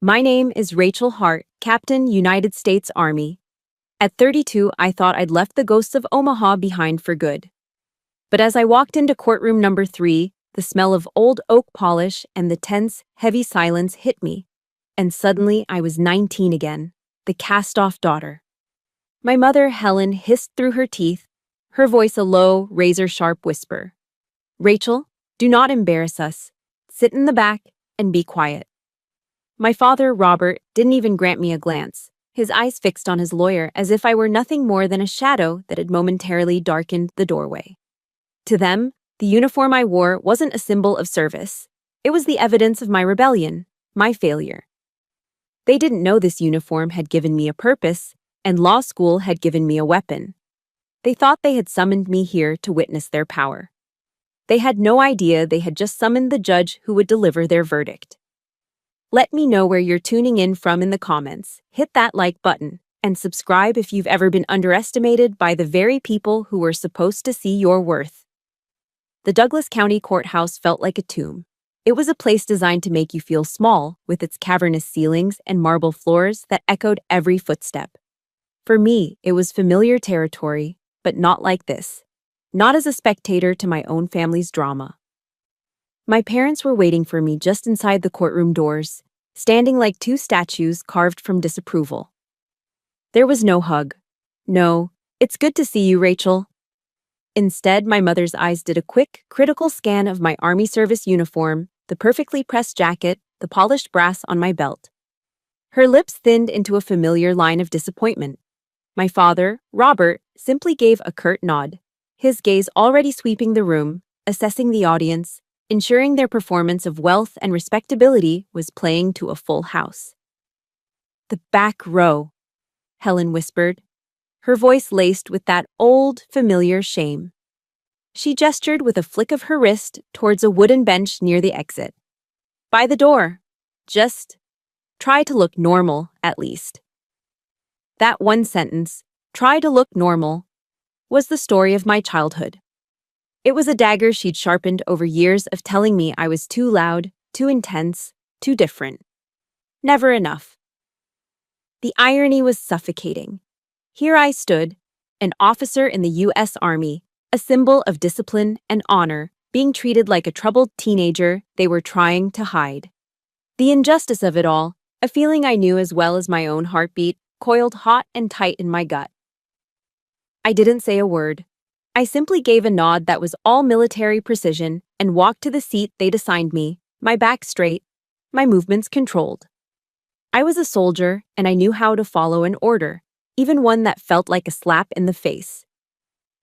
My name is Rachel Hart, Captain, United States Army. At 32, I thought I'd left the ghosts of Omaha behind for good. But as I walked into courtroom number 3, the smell of old oak polish and the tense, heavy silence hit me. And suddenly I was 19 again, the cast-off daughter. My mother, Helen, hissed through her teeth, her voice a low, razor-sharp whisper. Rachel, do not embarrass us. Sit in the back and be quiet. My father, Robert, didn't even grant me a glance, his eyes fixed on his lawyer as if I were nothing more than a shadow that had momentarily darkened the doorway. To them, the uniform I wore wasn't a symbol of service. It was the evidence of my rebellion, my failure. They didn't know this uniform had given me a purpose, and law school had given me a weapon. They thought they had summoned me here to witness their power. They had no idea they had just summoned the judge who would deliver their verdict. Let me know where you're tuning in from in the comments, hit that like button, and subscribe if you've ever been underestimated by the very people who were supposed to see your worth. The Douglas County Courthouse felt like a tomb. It was a place designed to make you feel small, with its cavernous ceilings and marble floors that echoed every footstep. For me, it was familiar territory, but not like this. Not as a spectator to my own family's drama. My parents were waiting for me just inside the courtroom doors, standing like two statues carved from disapproval. There was no hug. No, "It's good to see you, Rachel." Instead, my mother's eyes did a quick, critical scan of my Army service uniform, the perfectly pressed jacket, the polished brass on my belt. Her lips thinned into a familiar line of disappointment. My father, Robert, simply gave a curt nod, his gaze already sweeping the room, assessing the audience, ensuring their performance of wealth and respectability was playing to a full house. "The back row," Helen whispered, her voice laced with that old, familiar shame. She gestured with a flick of her wrist towards a wooden bench near the exit. "By the door. Just try to look normal, at least." That one sentence, "try to look normal," was the story of my childhood. It was a dagger she'd sharpened over years of telling me I was too loud, too intense, too different. Never enough. The irony was suffocating. Here I stood, an officer in the U.S. Army, a symbol of discipline and honor, being treated like a troubled teenager they were trying to hide. The injustice of it all, a feeling I knew as well as my own heartbeat, coiled hot and tight in my gut. I didn't say a word. I simply gave a nod that was all military precision and walked to the seat they'd assigned me, my back straight, my movements controlled. I was a soldier, and I knew how to follow an order, even one that felt like a slap in the face.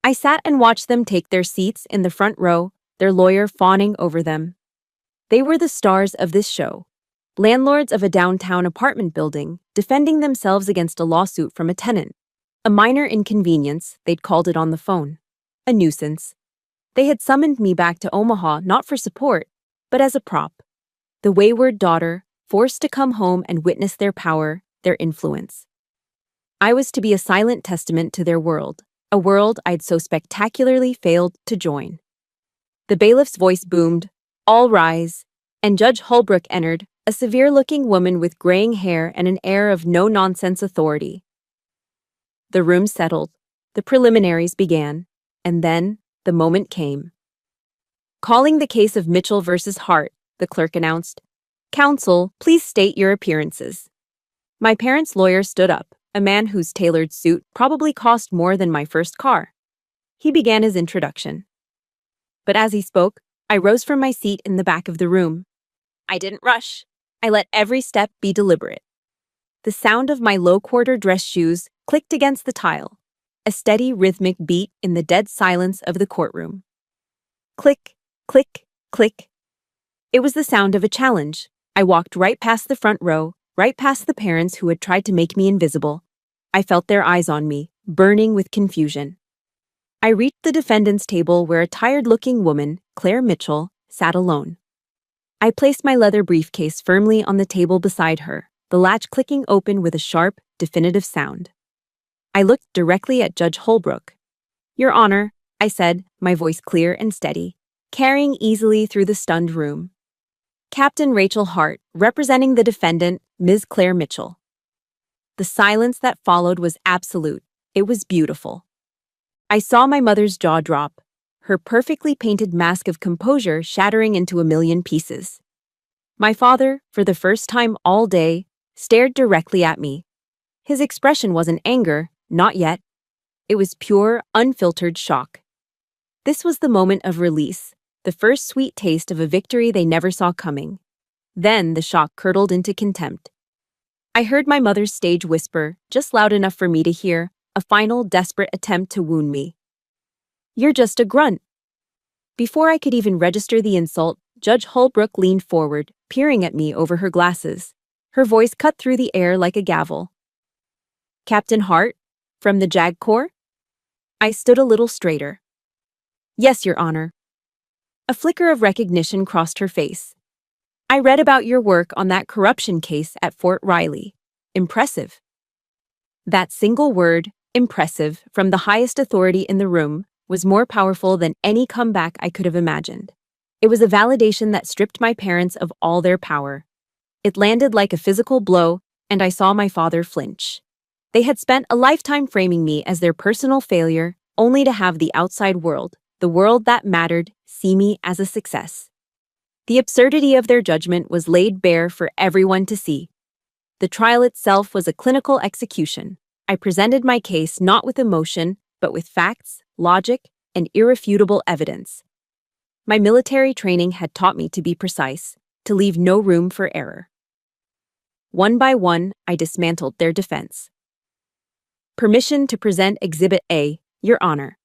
I sat and watched them take their seats in the front row, their lawyer fawning over them. They were the stars of this show, landlords of a downtown apartment building, defending themselves against a lawsuit from a tenant. A minor inconvenience, they'd called it on the phone. A nuisance. They had summoned me back to Omaha not for support, but as a prop. The wayward daughter, forced to come home and witness their power, their influence. I was to be a silent testament to their world, a world I'd so spectacularly failed to join. The bailiff's voice boomed, "All rise," and Judge Holbrook entered, a severe-looking woman with graying hair and an air of no-nonsense authority. The room settled, the preliminaries began, and then the moment came. "Calling the case of Mitchell versus Hart," the clerk announced. "Counsel, please state your appearances." My parents' lawyer stood up, a man whose tailored suit probably cost more than my first car. He began his introduction. But as he spoke, I rose from my seat in the back of the room. I didn't rush. I let every step be deliberate. The sound of my low-quarter dress shoes clicked against the tile, a steady rhythmic beat in the dead silence of the courtroom. Click, click, click. It was the sound of a challenge. I walked right past the front row, right past the parents who had tried to make me invisible. I felt their eyes on me, burning with confusion. I reached the defendant's table where a tired-looking woman, Claire Mitchell, sat alone. I placed my leather briefcase firmly on the table beside her, the latch clicking open with a sharp, definitive sound. I looked directly at Judge Holbrook. "Your Honor," I said, my voice clear and steady, carrying easily through the stunned room. Captain Rachel Hart, representing the defendant, Ms. Claire Mitchell. The silence that followed was absolute. It was beautiful. I saw my mother's jaw drop, her perfectly painted mask of composure shattering into a million pieces. My father, for the first time all day, stared directly at me. His expression wasn't anger, not yet. It was pure, unfiltered shock. This was the moment of release, the first sweet taste of a victory they never saw coming. Then the shock curdled into contempt. I heard my mother's stage whisper, just loud enough for me to hear, a final desperate attempt to wound me. "You're just a grunt." Before I could even register the insult, Judge Holbrook leaned forward, peering at me over her glasses. Her voice cut through the air like a gavel. "Captain Hart? From the JAG Corps?" I stood a little straighter. "Yes, Your Honor." A flicker of recognition crossed her face. "I read about your work on that corruption case at Fort Riley. Impressive." That single word, impressive, from the highest authority in the room, was more powerful than any comeback I could have imagined. It was a validation that stripped my parents of all their power. It landed like a physical blow, and I saw my father flinch. They had spent a lifetime framing me as their personal failure, only to have the outside world, the world that mattered, see me as a success. The absurdity of their judgment was laid bare for everyone to see. The trial itself was a clinical execution. I presented my case not with emotion, but with facts, logic, and irrefutable evidence. My military training had taught me to be precise, to leave no room for error. One by one, I dismantled their defense. "Permission to present Exhibit A, Your Honor."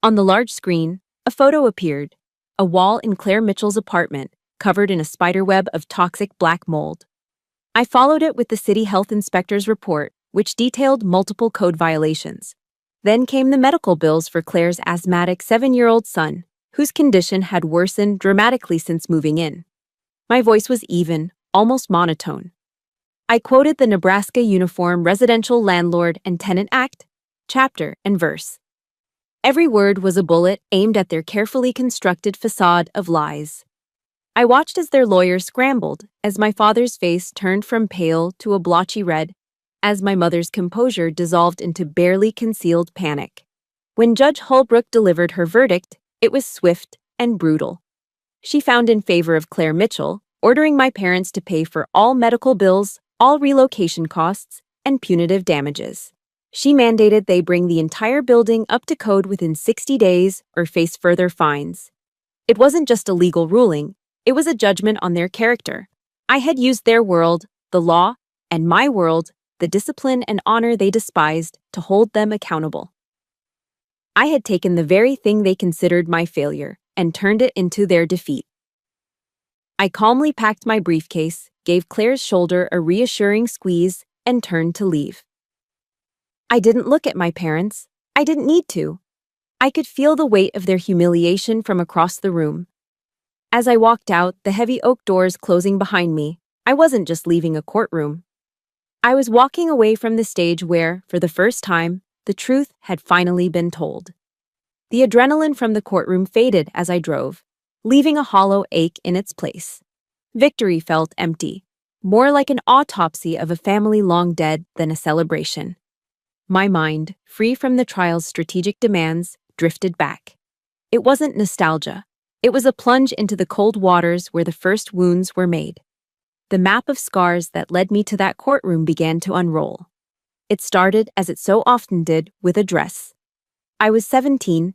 On the large screen, a photo appeared, a wall in Claire Mitchell's apartment, covered in a spiderweb of toxic black mold. I followed it with the city health inspector's report, which detailed multiple code violations. Then came the medical bills for Claire's asthmatic 7-year-old son, whose condition had worsened dramatically since moving in. My voice was even, almost monotone. I quoted the Nebraska Uniform Residential Landlord and Tenant Act, chapter and verse. Every word was a bullet aimed at their carefully constructed facade of lies. I watched as their lawyer scrambled, as my father's face turned from pale to a blotchy red, as my mother's composure dissolved into barely concealed panic. When Judge Holbrook delivered her verdict, it was swift and brutal. She found in favor of Claire Mitchell, ordering my parents to pay for all medical bills, all relocation costs, and punitive damages. She mandated they bring the entire building up to code within 60 days or face further fines. It wasn't just a legal ruling, it was a judgment on their character. I had used their world, the law, and my world, the discipline and honor they despised, to hold them accountable. I had taken the very thing they considered my failure and turned it into their defeat. I calmly packed my briefcase, gave Claire's shoulder a reassuring squeeze, and turned to leave. I didn't look at my parents. I didn't need to. I could feel the weight of their humiliation from across the room. As I walked out, the heavy oak doors closing behind me, I wasn't just leaving a courtroom. I was walking away from the stage where, for the first time, the truth had finally been told. The adrenaline from the courtroom faded as I drove, leaving a hollow ache in its place. Victory felt empty, more like an autopsy of a family long dead than a celebration. My mind, free from the trial's strategic demands, drifted back. It wasn't nostalgia. It was a plunge into the cold waters where the first wounds were made. The map of scars that led me to that courtroom began to unroll. It started, as it so often did, with a dress. I was 17,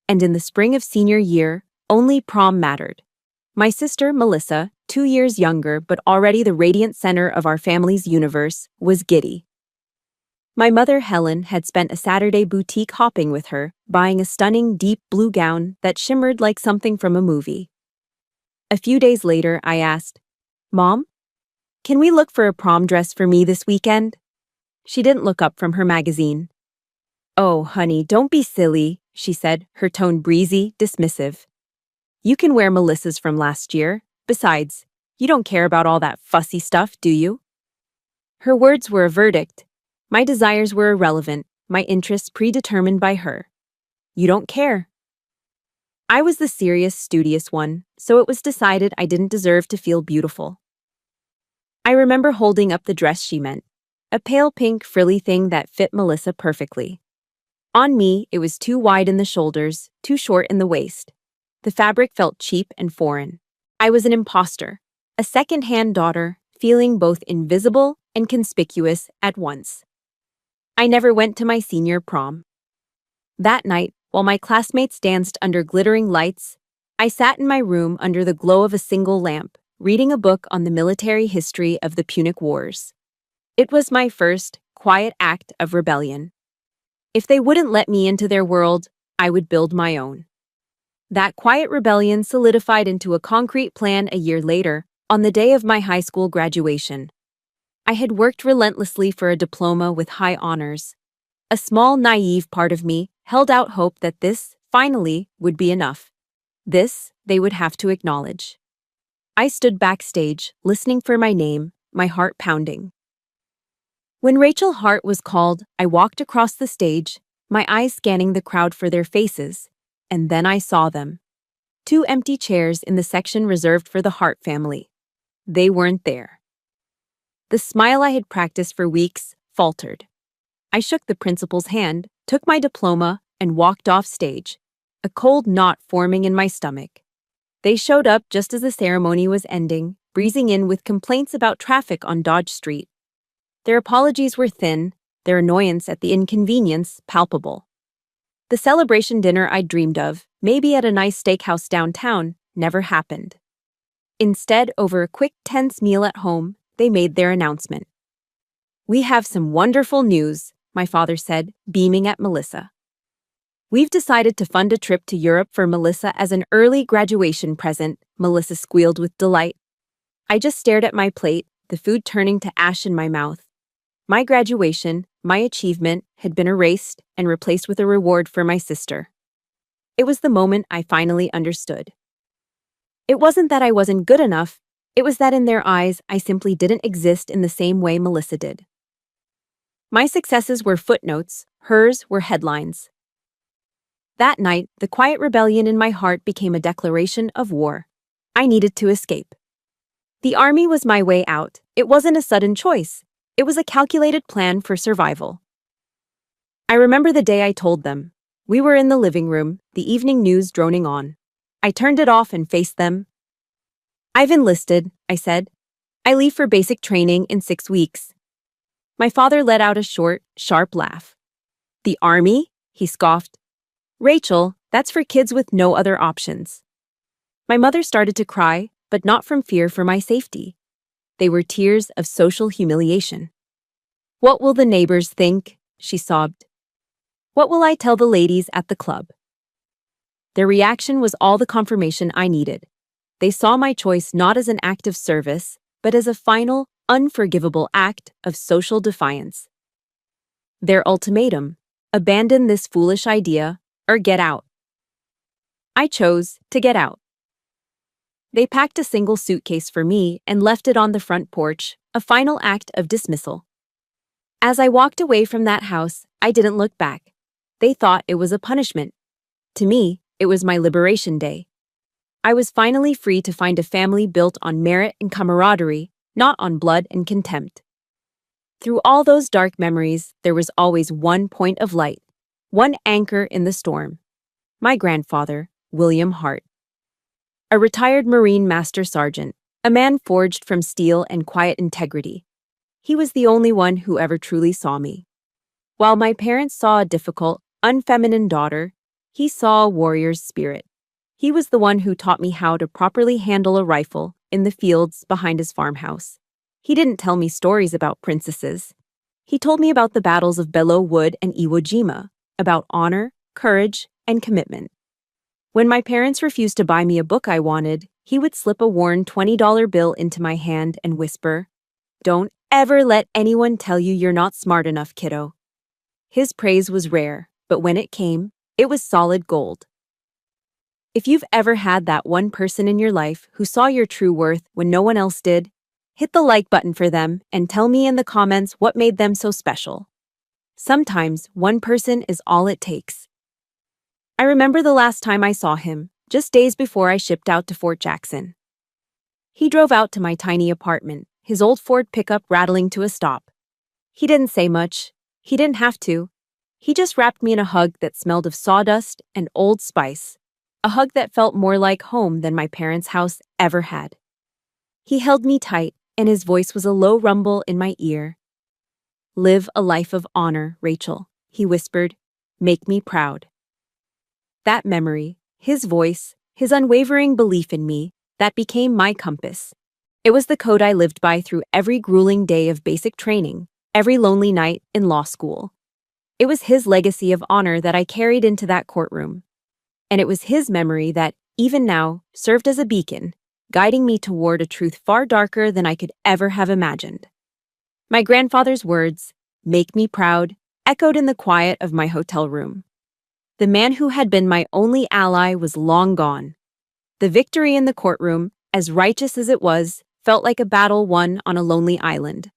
and in the spring of senior year, only prom mattered. My sister, Melissa, 2 years younger but already the radiant center of our family's universe, was giddy. My mother, Helen, had spent a Saturday boutique hopping with her, buying a stunning deep blue gown that shimmered like something from a movie. A few days later, I asked, "Mom, can we look for a prom dress for me this weekend?" She didn't look up from her magazine. "Oh, honey, don't be silly," she said, her tone breezy, dismissive. "You can wear Melissa's from last year. Besides, you don't care about all that fussy stuff, do you?" Her words were a verdict. My desires were irrelevant, my interests predetermined by her. "You don't care." I was the serious, studious one, so it was decided I didn't deserve to feel beautiful. I remember holding up the dress she meant, a pale pink, frilly thing that fit Melissa perfectly. On me, it was too wide in the shoulders, too short in the waist. The fabric felt cheap and foreign. I was an imposter, a second-hand daughter, feeling both invisible and conspicuous at once. I never went to my senior prom. That night, while my classmates danced under glittering lights, I sat in my room under the glow of a single lamp, reading a book on the military history of the Punic Wars. It was my first, quiet act of rebellion. If they wouldn't let me into their world, I would build my own. That quiet rebellion solidified into a concrete plan a year later, on the day of my high school graduation. I had worked relentlessly for a diploma with high honors. A small, naive part of me held out hope that this, finally, would be enough. This, they would have to acknowledge. I stood backstage, listening for my name, my heart pounding. When Rachel Hart was called, I walked across the stage, my eyes scanning the crowd for their faces, and then I saw them. 2 empty chairs in the section reserved for the Hart family. They weren't there. The smile I had practiced for weeks faltered. I shook the principal's hand, took my diploma, and walked off stage, a cold knot forming in my stomach. They showed up just as the ceremony was ending, breezing in with complaints about traffic on Dodge Street. Their apologies were thin, their annoyance at the inconvenience palpable. The celebration dinner I'd dreamed of, maybe at a nice steakhouse downtown, never happened. Instead, over a quick, tense meal at home, they made their announcement. "We have some wonderful news," my father said, beaming at Melissa. "We've decided to fund a trip to Europe for Melissa as an early graduation present," Melissa squealed with delight. I just stared at my plate, the food turning to ash in my mouth. My graduation, my achievement, had been erased and replaced with a reward for my sister. It was the moment I finally understood. It wasn't that I wasn't good enough, it was that in their eyes I simply didn't exist in the same way Melissa did. My successes were footnotes, hers were headlines. That night, the quiet rebellion in my heart became a declaration of war. I needed to escape. The army was my way out. It wasn't a sudden choice. It was a calculated plan for survival. I remember the day I told them. We were in the living room, the evening news droning on. I turned it off and faced them. "I've enlisted," I said. "I leave for basic training in 6 weeks." My father let out a short, sharp laugh. "The army?" he scoffed. "Rachel, that's for kids with no other options." My mother started to cry, but not from fear for my safety. They were tears of social humiliation. "What will the neighbors think?" she sobbed. "What will I tell the ladies at the club?" Their reaction was all the confirmation I needed. They saw my choice not as an act of service, but as a final, unforgivable act of social defiance. Their ultimatum: abandon this foolish idea or get out. I chose to get out. They packed a single suitcase for me and left it on the front porch, a final act of dismissal. As I walked away from that house, I didn't look back. They thought it was a punishment. To me, it was my liberation day. I was finally free to find a family built on merit and camaraderie, not on blood and contempt. Through all those dark memories, there was always one point of light, one anchor in the storm. My grandfather, William Hart. A retired Marine Master Sergeant, a man forged from steel and quiet integrity. He was the only one who ever truly saw me. While my parents saw a difficult, unfeminine daughter, he saw a warrior's spirit. He was the one who taught me how to properly handle a rifle in the fields behind his farmhouse. He didn't tell me stories about princesses. He told me about the battles of Belleau Wood and Iwo Jima, about honor, courage, and commitment. When my parents refused to buy me a book I wanted, he would slip a worn $20 bill into my hand and whisper, "Don't ever let anyone tell you you're not smart enough, kiddo." His praise was rare, but when it came, it was solid gold. If you've ever had that one person in your life who saw your true worth when no one else did, hit the like button for them and tell me in the comments what made them so special. Sometimes one person is all it takes. I remember the last time I saw him. just days before I shipped out to Fort Jackson. He drove out to my tiny apartment, his old Ford pickup rattling to a stop. He didn't say much. He didn't have to. He just wrapped me in a hug that smelled of sawdust and Old Spice, a hug that felt more like home than my parents' house ever had. He held me tight, and his voice was a low rumble in my ear. "Live a life of honor, Rachel," he whispered. "Make me proud." That memory, his voice, his unwavering belief in me, that became my compass. It was the code I lived by through every grueling day of basic training, every lonely night in law school. It was his legacy of honor that I carried into that courtroom. And it was his memory that, even now, served as a beacon, guiding me toward a truth far darker than I could ever have imagined. My grandfather's words, "Make me proud," echoed in the quiet of my hotel room. The man who had been my only ally was long gone. The victory in the courtroom, as righteous as it was, felt like a battle won on a lonely island.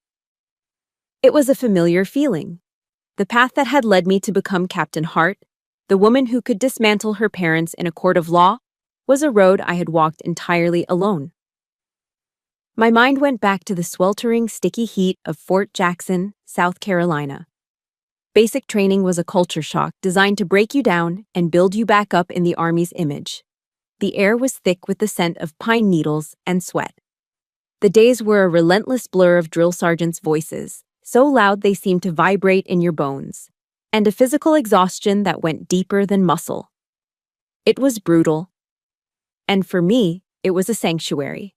It was a familiar feeling. The path that had led me to become Captain Hart, the woman who could dismantle her parents in a court of law, was a road I had walked entirely alone. My mind went back to the sweltering, sticky heat of Fort Jackson, South Carolina. Basic training was a culture shock designed to break you down and build you back up in the Army's image. The air was thick with the scent of pine needles and sweat. The days were a relentless blur of drill sergeants' voices, so loud they seemed to vibrate in your bones, and a physical exhaustion that went deeper than muscle. It was brutal. And for me, it was a sanctuary.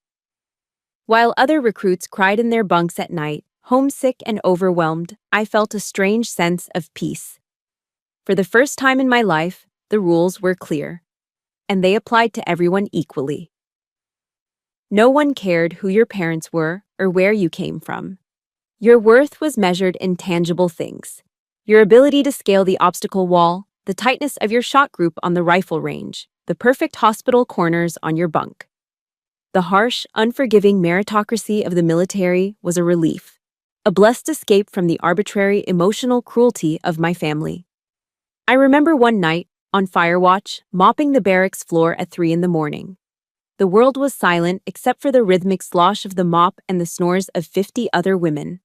While other recruits cried in their bunks at night, homesick and overwhelmed, I felt a strange sense of peace. For the first time in my life, the rules were clear, and they applied to everyone equally. No one cared who your parents were or where you came from. Your worth was measured in tangible things: your ability to scale the obstacle wall, the tightness of your shot group on the rifle range, the perfect hospital corners on your bunk. The harsh, unforgiving meritocracy of the military was a relief, a blessed escape from the arbitrary emotional cruelty of my family. I remember one night, on fire watch, mopping the barracks floor at 3 a.m. The world was silent except for the rhythmic slosh of the mop and the snores of 50 other women.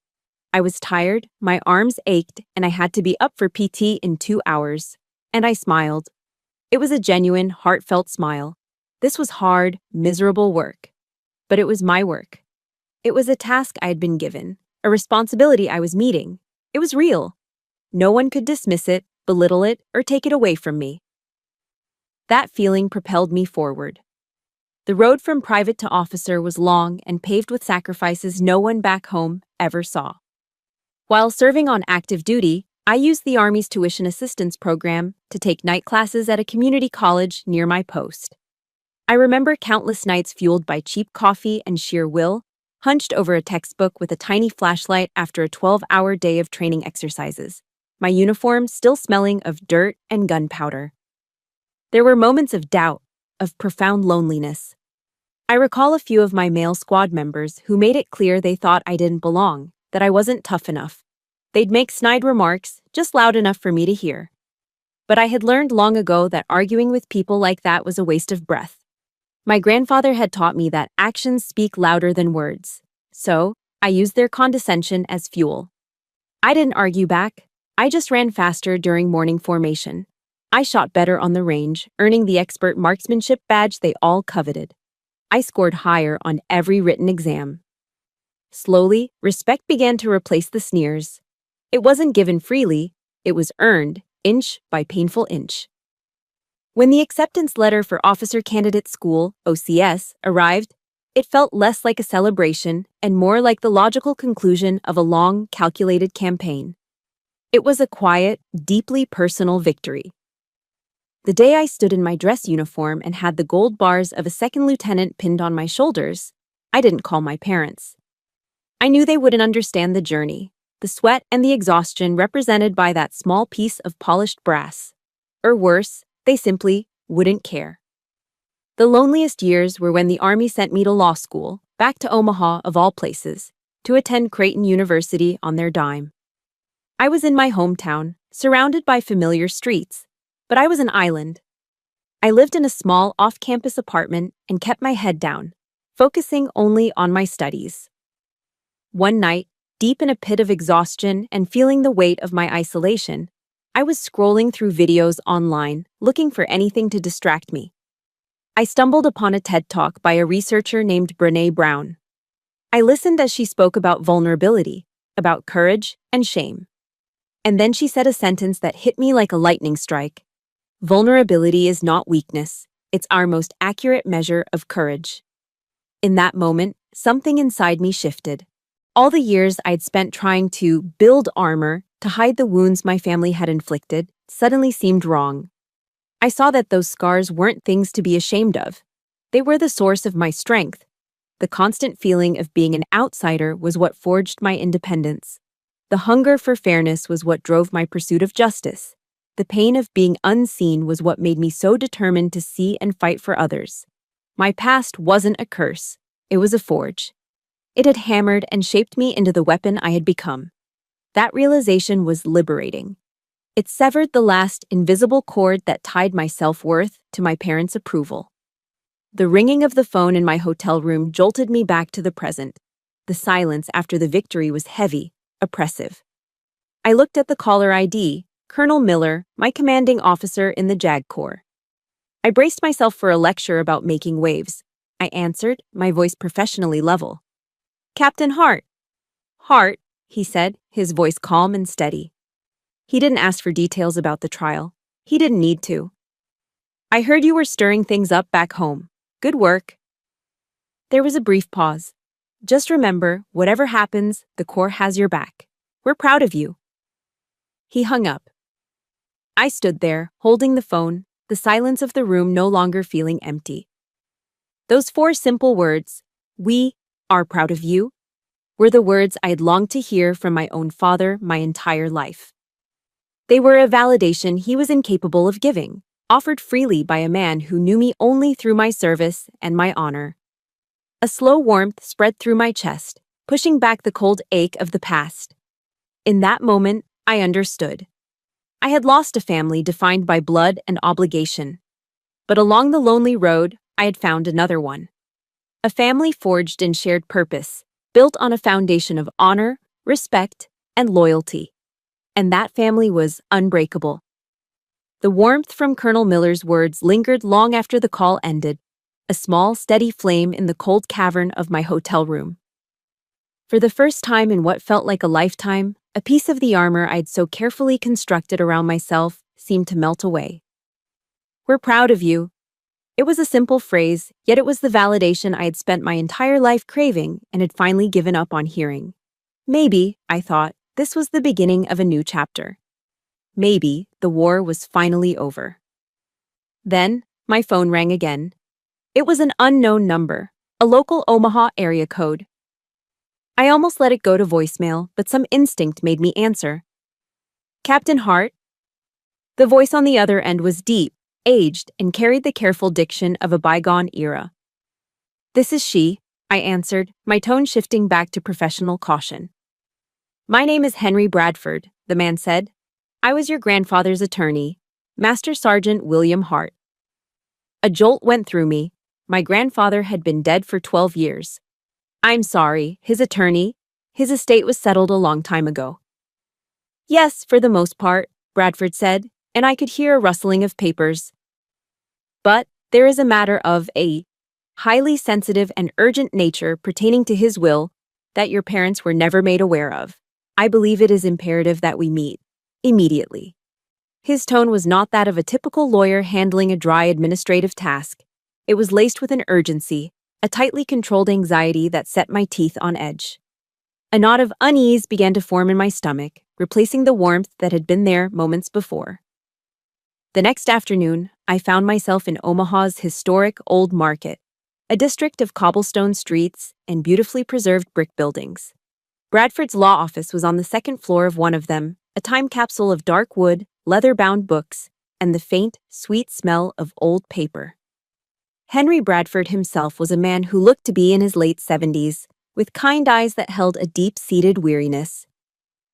I was tired, my arms ached, and I had to be up for PT in 2 hours. And I smiled. It was a genuine, heartfelt smile. This was hard, miserable work. But it was my work. It was a task I had been given, a responsibility I was meeting. It was real. No one could dismiss it, belittle it, or take it away from me. That feeling propelled me forward. The road from private to officer was long and paved with sacrifices no one back home ever saw. While serving on active duty, I used the Army's tuition assistance program to take night classes at a community college near my post. I remember countless nights fueled by cheap coffee and sheer will, hunched over a textbook with a tiny flashlight after a 12-hour day of training exercises, my uniform still smelling of dirt and gunpowder. There were moments of doubt, of profound loneliness. I recall a few of my male squad members who made it clear they thought I didn't belong, that I wasn't tough enough. They'd make snide remarks, just loud enough for me to hear. But I had learned long ago that arguing with people like that was a waste of breath. My grandfather had taught me that actions speak louder than words. So, I used their condescension as fuel. I didn't argue back. I just ran faster during morning formation. I shot better on the range, earning the expert marksmanship badge they all coveted. I scored higher on every written exam. Slowly, respect began to replace the sneers. It wasn't given freely, it was earned, inch by painful inch. When the acceptance letter for Officer Candidate School, OCS, arrived, it felt less like a celebration and more like the logical conclusion of a long, calculated campaign. It was a quiet, deeply personal victory. The day I stood in my dress uniform and had the gold bars of a second lieutenant pinned on my shoulders, I didn't call my parents. I knew they wouldn't understand the journey, the sweat and the exhaustion represented by that small piece of polished brass. Or worse, they simply wouldn't care. The loneliest years were when the Army sent me to law school, back to Omaha of all places, to attend Creighton University on their dime. I was in my hometown, surrounded by familiar streets, but I was an island. I lived in a small, off-campus apartment and kept my head down, focusing only on my studies. One night, deep in a pit of exhaustion and feeling the weight of my isolation, I was scrolling through videos online, looking for anything to distract me. I stumbled upon a TED Talk by a researcher named Brené Brown. I listened as she spoke about vulnerability, about courage and shame. And then she said a sentence that hit me like a lightning strike. Vulnerability is not weakness, it's our most accurate measure of courage. In that moment, something inside me shifted. All the years I'd spent trying to build armor to hide the wounds my family had inflicted suddenly seemed wrong. I saw that those scars weren't things to be ashamed of. They were the source of my strength. The constant feeling of being an outsider was what forged my independence. The hunger for fairness was what drove my pursuit of justice. The pain of being unseen was what made me so determined to see and fight for others. My past wasn't a curse. It was a forge. It had hammered and shaped me into the weapon I had become. That realization was liberating. It severed the last invisible cord that tied my self-worth to my parents' approval. The ringing of the phone in my hotel room jolted me back to the present. The silence after the victory was heavy, oppressive. I looked at the caller ID, Colonel Miller, my commanding officer in the JAG Corps. I braced myself for a lecture about making waves. I answered, my voice professionally level. "Captain Hart." "Hart," he said, his voice calm and steady. He didn't ask for details about the trial. He didn't need to. "I heard you were stirring things up back home. Good work." There was a brief pause. "Just remember, whatever happens, the Corps has your back. We're proud of you." He hung up. I stood there, holding the phone, the silence of the room no longer feeling empty. Those 4 simple words, "We are proud of you," were the words I had longed to hear from my own father my entire life. They were a validation he was incapable of giving, offered freely by a man who knew me only through my service and my honor. A slow warmth spread through my chest, pushing back the cold ache of the past. In that moment, I understood. I had lost a family defined by blood and obligation. But along the lonely road, I had found another one. A family forged in shared purpose, built on a foundation of honor, respect, and loyalty. And that family was unbreakable. The warmth from Colonel Miller's words lingered long after the call ended, a small, steady flame in the cold cavern of my hotel room. For the first time in what felt like a lifetime, a piece of the armor I'd so carefully constructed around myself seemed to melt away. "We're proud of you." It was a simple phrase, yet it was the validation I had spent my entire life craving and had finally given up on hearing. Maybe, I thought, this was the beginning of a new chapter. Maybe the war was finally over. Then, my phone rang again. It was an unknown number, a local Omaha area code. I almost let it go to voicemail, but some instinct made me answer. "Captain Hart?" The voice on the other end was deep, aged, and carried the careful diction of a bygone era. "This is she," I answered, my tone shifting back to professional caution. "My name is Henry Bradford," the man said. "I was your grandfather's attorney, Master Sergeant William Hart." A jolt went through me. My grandfather had been dead for 12 years. "I'm sorry, his attorney. His estate was settled a long time ago." "Yes, for the most part," Bradford said, and I could hear a rustling of papers. "But there is a matter of a highly sensitive and urgent nature pertaining to his will that your parents were never made aware of. I believe it is imperative that we meet immediately." His tone was not that of a typical lawyer handling a dry administrative task. It was laced with an urgency, a tightly controlled anxiety that set my teeth on edge. A knot of unease began to form in my stomach, replacing the warmth that had been there moments before. The next afternoon, I found myself in Omaha's historic Old Market, a district of cobblestone streets and beautifully preserved brick buildings. Bradford's law office was on the second floor of one of them, a time capsule of dark wood, leather-bound books, and the faint, sweet smell of old paper. Henry Bradford himself was a man who looked to be in his late 70s, with kind eyes that held a deep-seated weariness.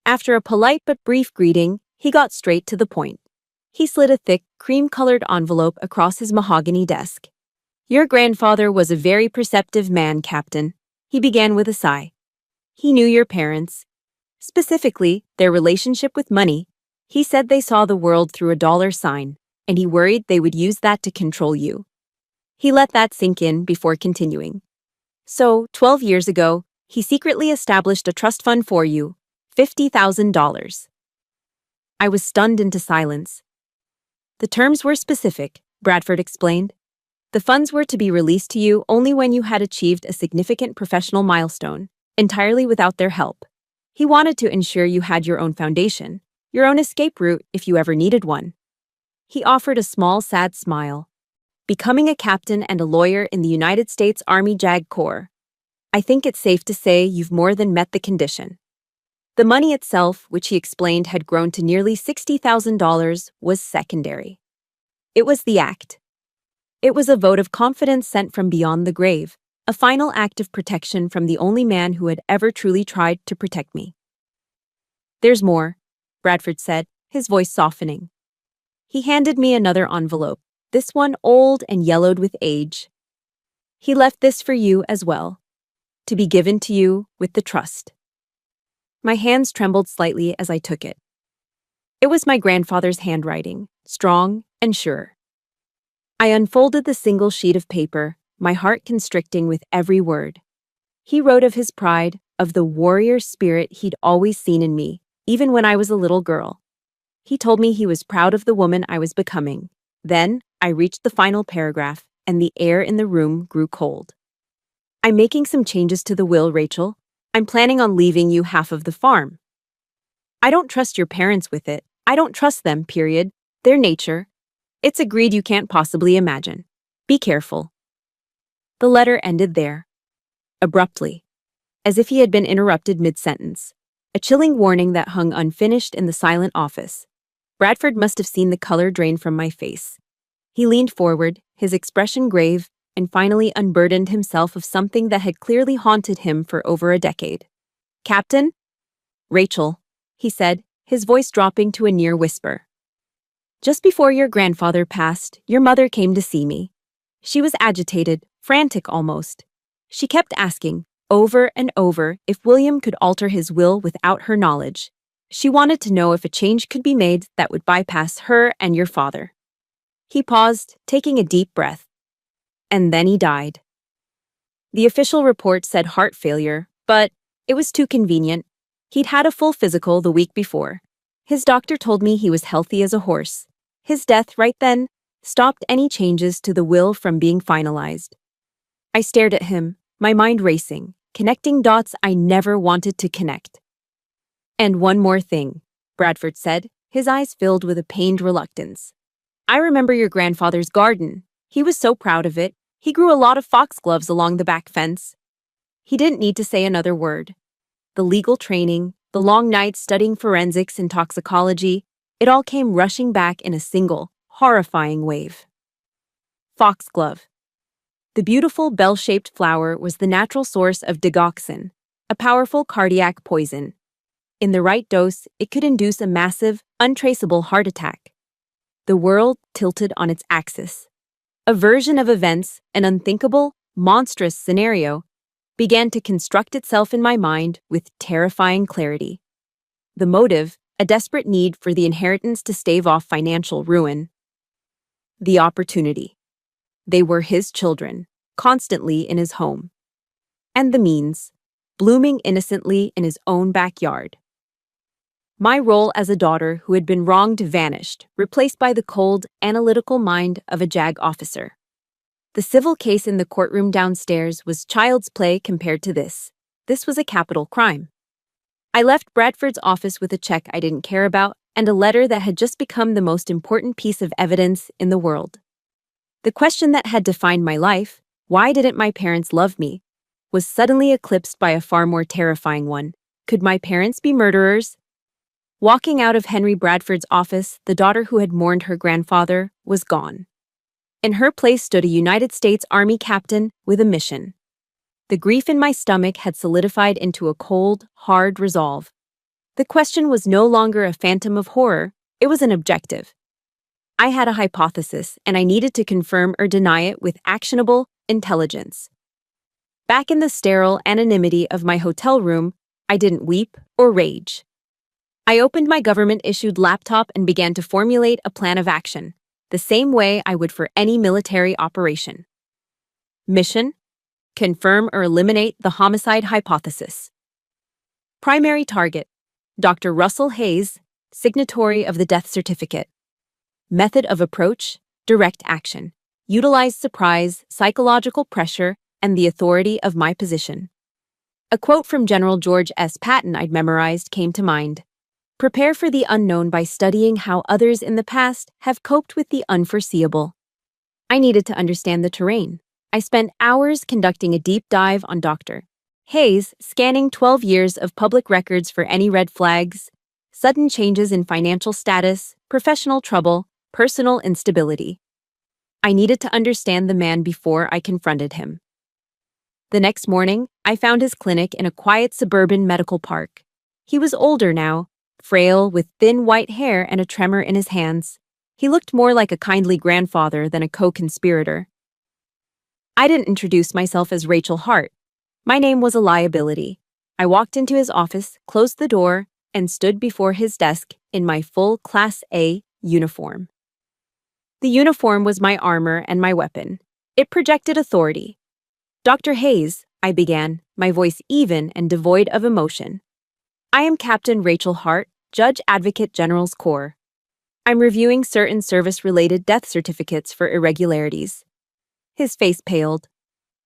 After a polite but brief greeting, he got straight to the point. He slid a thick, cream-colored envelope across his mahogany desk. Your grandfather was a very perceptive man, Captain. He began with a sigh. He knew your parents, specifically their relationship with money. He said they saw the world through a dollar sign, and he worried they would use that to control you. He let that sink in before continuing. So, 12 years ago, he secretly established a trust fund for you, $50,000. I was stunned into silence. The terms were specific, Bradford explained. The funds were to be released to you only when you had achieved a significant professional milestone, entirely without their help. He wanted to ensure you had your own foundation, your own escape route if you ever needed one. He offered a small, sad smile. Becoming a captain and a lawyer in the United States Army JAG Corps. I think it's safe to say you've more than met the condition. The money itself, which he explained had grown to nearly $60,000, was secondary. It was the act. It was a vote of confidence sent from beyond the grave, a final act of protection from the only man who had ever truly tried to protect me. There's more, Bradford said, his voice softening. He handed me another envelope, this one old and yellowed with age. He left this for you as well, to be given to you with the trust. My hands trembled slightly as I took it. It was my grandfather's handwriting, strong and sure. I unfolded the single sheet of paper, my heart constricting with every word. He wrote of his pride, of the warrior spirit he'd always seen in me, even when I was a little girl. He told me he was proud of the woman I was becoming. Then, I reached the final paragraph, and the air in the room grew cold. I'm making some changes to the will, Rachel. I'm planning on leaving you half of the farm. I don't trust your parents with it. I don't trust them, period. Their nature. It's a greed you can't possibly imagine. Be careful. The letter ended there. Abruptly. As if he had been interrupted mid-sentence. A chilling warning that hung unfinished in the silent office. Bradford must have seen the color drain from my face. He leaned forward, his expression grave, and finally unburdened himself of something that had clearly haunted him for over a decade. Captain? Rachel, he said, his voice dropping to a near whisper. Just before your grandfather passed, your mother came to see me. She was agitated, frantic almost. She kept asking, over and over, if William could alter his will without her knowledge. She wanted to know if a change could be made that would bypass her and your father. He paused, taking a deep breath. And then he died. The official report said heart failure, but it was too convenient. He'd had a full physical the week before. His doctor told me he was healthy as a horse. His death right then stopped any changes to the will from being finalized. I stared at him, my mind racing, connecting dots I never wanted to connect. And one more thing, Bradford said, his eyes filled with a pained reluctance. I remember your grandfather's garden. He was so proud of it. He grew a lot of foxgloves along the back fence. He didn't need to say another word. The legal training, the long nights studying forensics and toxicology, it all came rushing back in a single, horrifying wave. Foxglove. The beautiful bell-shaped flower was the natural source of digoxin, a powerful cardiac poison. In the right dose, it could induce a massive, untraceable heart attack. The world tilted on its axis. A version of events, an unthinkable, monstrous scenario, began to construct itself in my mind with terrifying clarity. The motive, a desperate need for the inheritance to stave off financial ruin. The opportunity. They were his children, constantly in his home. And the means, blooming innocently in his own backyard. My role as a daughter who had been wronged vanished, replaced by the cold, analytical mind of a JAG officer. The civil case in the courtroom downstairs was child's play compared to this. This was a capital crime. I left Bradford's office with a check I didn't care about and a letter that had just become the most important piece of evidence in the world. The question that had defined my life, why didn't my parents love me, was suddenly eclipsed by a far more terrifying one. Could my parents be murderers? Walking out of Henry Bradford's office, the daughter who had mourned her grandfather was gone. In her place stood a United States Army captain with a mission. The grief in my stomach had solidified into a cold, hard resolve. The question was no longer a phantom of horror, it was an objective. I had a hypothesis, and I needed to confirm or deny it with actionable intelligence. Back in the sterile anonymity of my hotel room, I didn't weep or rage. I opened my government-issued laptop and began to formulate a plan of action, the same way I would for any military operation. Mission: confirm or eliminate the homicide hypothesis. Primary target: Dr. Russell Hayes, signatory of the death certificate. Method of approach: direct action. Utilize surprise, psychological pressure, and the authority of my position. A quote from General George S. Patton I'd memorized came to mind. Prepare for the unknown by studying how others in the past have coped with the unforeseeable. I needed to understand the terrain. I spent hours conducting a deep dive on Dr. Hayes, scanning 12 years of public records for any red flags, sudden changes in financial status, professional trouble, personal instability. I needed to understand the man before I confronted him. The next morning, I found his clinic in a quiet suburban medical park. He was older now, frail, with thin white hair and a tremor in his hands. He looked more like a kindly grandfather than a co-conspirator. I didn't introduce myself as Rachel Hart. My name was a liability. I walked into his office, closed the door, and stood before his desk in my full Class A uniform. The uniform was my armor and my weapon. It projected authority. Dr. Hayes, I began, my voice even and devoid of emotion. I am Captain Rachel Hart, Judge Advocate General's Corps. I'm reviewing certain service-related death certificates for irregularities. His face paled.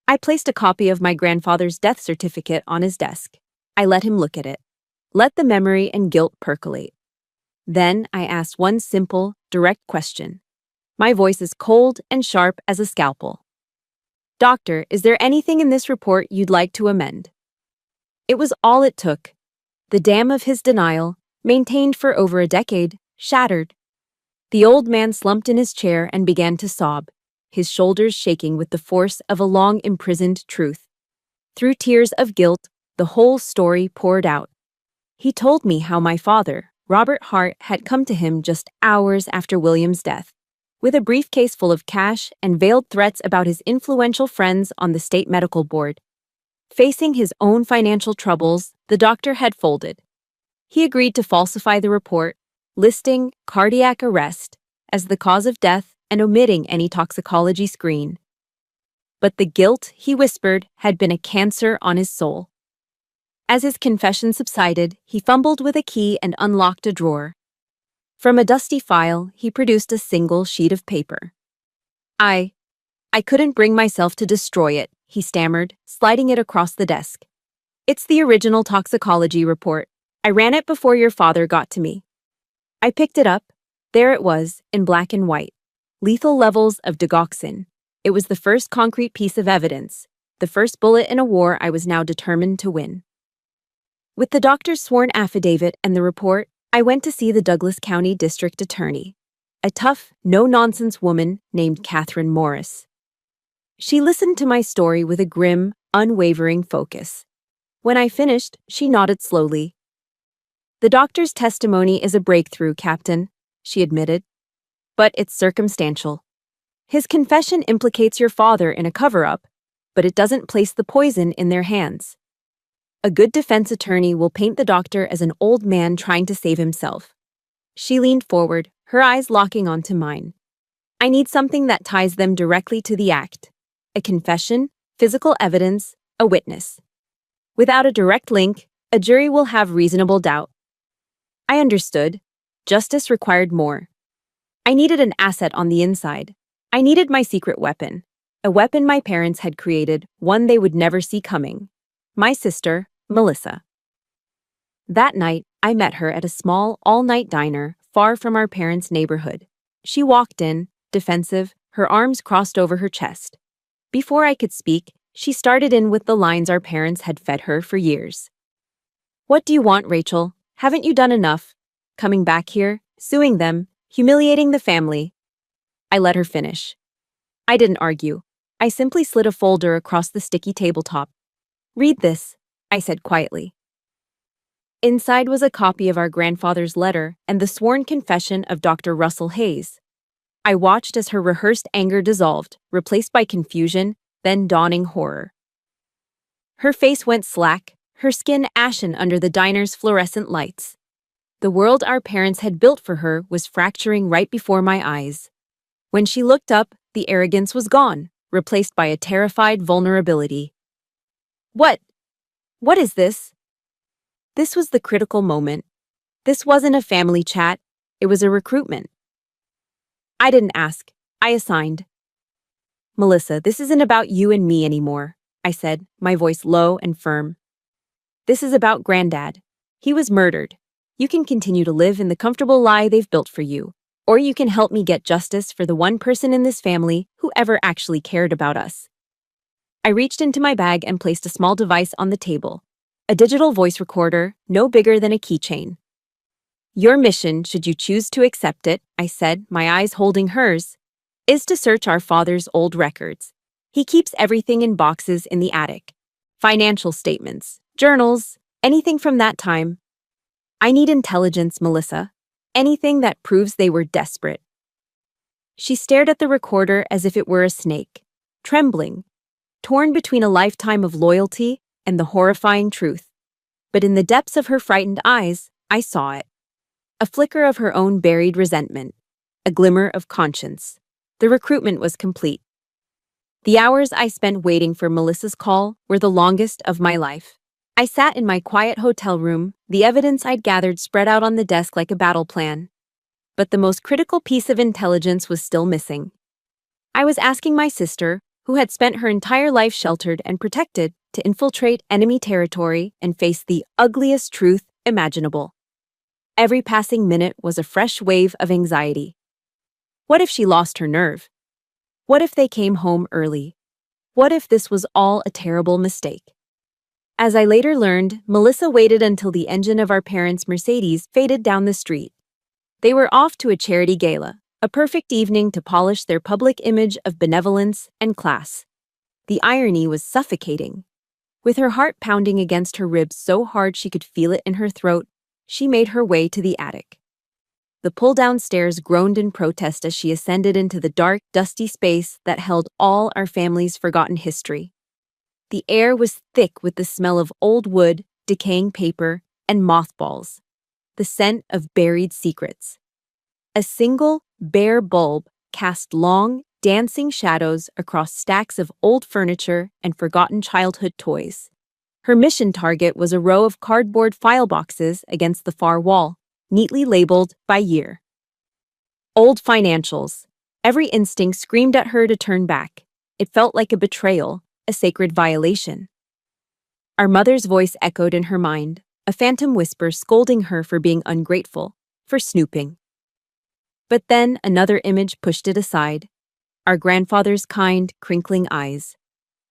I placed a copy of my grandfather's death certificate on his desk. I let him look at it. Let the memory and guilt percolate. Then I asked one simple, direct question. My voice as cold and sharp as a scalpel. Doctor, is there anything in this report you'd like to amend? It was all it took. The dam of his denial, maintained for over a decade, shattered. The old man slumped in his chair and began to sob, his shoulders shaking with the force of a long-imprisoned truth. Through tears of guilt, the whole story poured out. He told me how my father, Robert Hart, had come to him just hours after William's death, with a briefcase full of cash and veiled threats about his influential friends on the state medical board. Facing his own financial troubles, the doctor had folded. He agreed to falsify the report, listing cardiac arrest as the cause of death and omitting any toxicology screen. But the guilt, he whispered, had been a cancer on his soul. As his confession subsided, he fumbled with a key and unlocked a drawer. From a dusty file, he produced a single sheet of paper. I couldn't bring myself to destroy it, he stammered, sliding it across the desk. It's the original toxicology report. I ran it before your father got to me. I picked it up. There it was, in black and white. Lethal levels of digoxin. It was the first concrete piece of evidence, the first bullet in a war I was now determined to win. With the doctor's sworn affidavit and the report, I went to see the Douglas County District Attorney, a tough, no-nonsense woman named Catherine Morris. She listened to my story with a grim, unwavering focus. When I finished, she nodded slowly. The doctor's testimony is a breakthrough, Captain, she admitted, but it's circumstantial. His confession implicates your father in a cover-up, but it doesn't place the poison in their hands. A good defense attorney will paint the doctor as an old man trying to save himself. She leaned forward, her eyes locking onto mine. I need something that ties them directly to the act. A confession, physical evidence, a witness. Without a direct link, a jury will have reasonable doubt. I understood. Justice required more. I needed an asset on the inside. I needed my secret weapon. A weapon my parents had created, one they would never see coming. My sister, Melissa. That night, I met her at a small, all-night diner far from our parents' neighborhood. She walked in, defensive, her arms crossed over her chest. Before I could speak, she started in with the lines our parents had fed her for years. What do you want, Rachel? Haven't you done enough? Coming back here, suing them, humiliating the family. I let her finish. I didn't argue. I simply slid a folder across the sticky tabletop. Read this, I said quietly. Inside was a copy of our grandfather's letter and the sworn confession of Dr. Russell Hayes. I watched as her rehearsed anger dissolved, replaced by confusion, then dawning horror. Her face went slack, her skin ashen under the diner's fluorescent lights. The world our parents had built for her was fracturing right before my eyes. When she looked up, the arrogance was gone, replaced by a terrified vulnerability. What? What is this? This was the critical moment. This wasn't a family chat, it was a recruitment. I didn't ask, I assigned. Melissa, this isn't about you and me anymore, I said, my voice low and firm. This is about Granddad. He was murdered. You can continue to live in the comfortable lie they've built for you, or you can help me get justice for the one person in this family who ever actually cared about us. I reached into my bag and placed a small device on the table, a digital voice recorder no bigger than a keychain. Your mission, should you choose to accept it, I said, my eyes holding hers, is to search our father's old records. He keeps everything in boxes in the attic. Financial statements, journals, anything from that time. I need intelligence, Melissa. Anything that proves they were desperate. She stared at the recorder as if it were a snake, trembling, torn between a lifetime of loyalty and the horrifying truth. But in the depths of her frightened eyes, I saw it. A flicker of her own buried resentment, a glimmer of conscience. The recruitment was complete. The hours I spent waiting for Melissa's call were the longest of my life. I sat in my quiet hotel room, the evidence I'd gathered spread out on the desk like a battle plan. But the most critical piece of intelligence was still missing. I was asking my sister, who had spent her entire life sheltered and protected, to infiltrate enemy territory and face the ugliest truth imaginable. Every passing minute was a fresh wave of anxiety. What if she lost her nerve? What if they came home early? What if this was all a terrible mistake? As I later learned, Melissa waited until the engine of our parents' Mercedes faded down the street. They were off to a charity gala, a perfect evening to polish their public image of benevolence and class. The irony was suffocating. With her heart pounding against her ribs so hard she could feel it in her throat, she made her way to the attic. The pull-down stairs groaned in protest as she ascended into the dark, dusty space that held all our family's forgotten history. The air was thick with the smell of old wood, decaying paper, and mothballs, the scent of buried secrets. A single, bare bulb cast long, dancing shadows across stacks of old furniture and forgotten childhood toys. Her mission target was a row of cardboard file boxes against the far wall, neatly labeled by year. Old financials. Every instinct screamed at her to turn back. It felt like a betrayal, a sacred violation. Our mother's voice echoed in her mind, a phantom whisper scolding her for being ungrateful, for snooping. But then another image pushed it aside. Our grandfather's kind, crinkling eyes.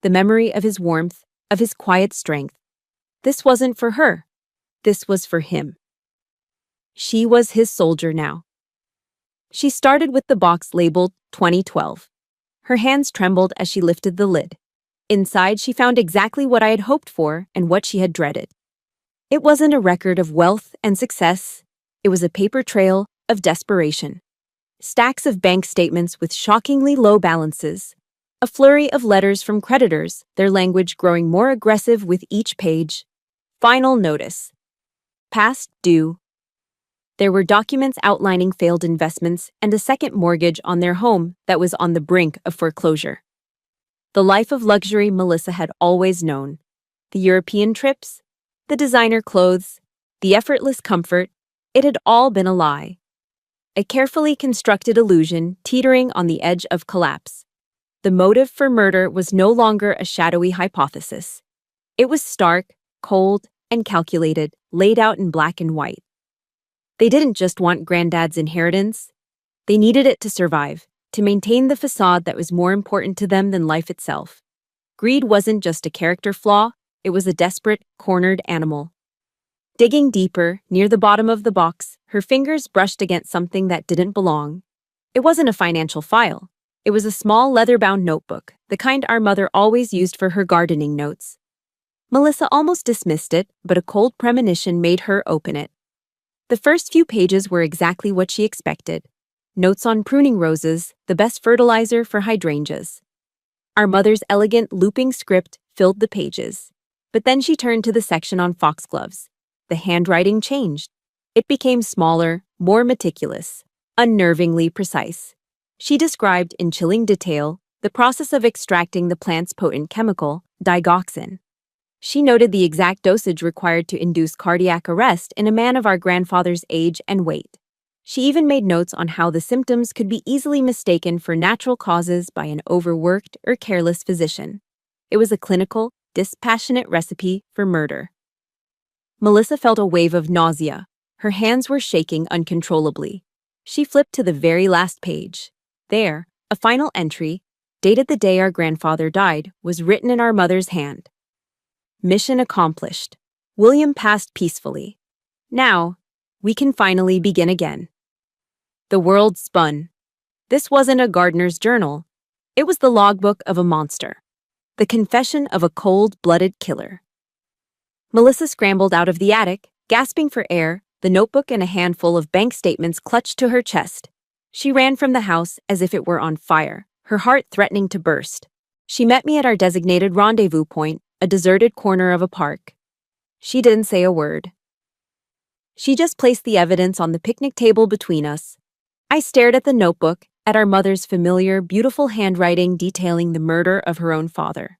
The memory of his warmth, of his quiet strength. This wasn't for her. This was for him. She was his soldier now. She started with the box labeled 2012. Her hands trembled as she lifted the lid. Inside, she found exactly what I had hoped for and what she had dreaded. It wasn't a record of wealth and success. It was a paper trail of desperation. Stacks of bank statements with shockingly low balances. A flurry of letters from creditors, their language growing more aggressive with each page. Final notice. Past due. There were documents outlining failed investments and a second mortgage on their home that was on the brink of foreclosure. The life of luxury Melissa had always known. The European trips, the designer clothes, the effortless comfort, it had all been a lie. A carefully constructed illusion teetering on the edge of collapse. The motive for murder was no longer a shadowy hypothesis. It was stark, cold, and calculated, laid out in black and white. They didn't just want Granddad's inheritance. They needed it to survive, to maintain the facade that was more important to them than life itself. Greed wasn't just a character flaw, it was a desperate, cornered animal. Digging deeper, near the bottom of the box, her fingers brushed against something that didn't belong. It wasn't a financial file. It was a small leather-bound notebook, the kind our mother always used for her gardening notes. Melissa almost dismissed it, but a cold premonition made her open it. The first few pages were exactly what she expected. notes on pruning roses, the best fertilizer for hydrangeas. Our mother's elegant looping script filled the pages. But then she turned to the section on foxgloves. The handwriting changed. It became smaller, more meticulous, unnervingly precise. She described in chilling detail the process of extracting the plant's potent chemical, digoxin. She noted the exact dosage required to induce cardiac arrest in a man of our grandfather's age and weight. She even made notes on how the symptoms could be easily mistaken for natural causes by an overworked or careless physician. It was a clinical, dispassionate recipe for murder. Melissa felt a wave of nausea. Her hands were shaking uncontrollably. She flipped to the very last page. There, a final entry, dated the day our grandfather died, was written in our mother's hand. Mission accomplished. William passed peacefully. Now, we can finally begin again. The world spun. This wasn't a gardener's journal. It was the logbook of a monster. The confession of a cold-blooded killer. Melissa scrambled out of the attic, gasping for air, the notebook and a handful of bank statements clutched to her chest. She ran from the house as if it were on fire, her heart threatening to burst. She met me at our designated rendezvous point, a deserted corner of a park. She didn't say a word. She just placed the evidence on the picnic table between us. I stared at the notebook, at our mother's familiar, beautiful handwriting detailing the murder of her own father.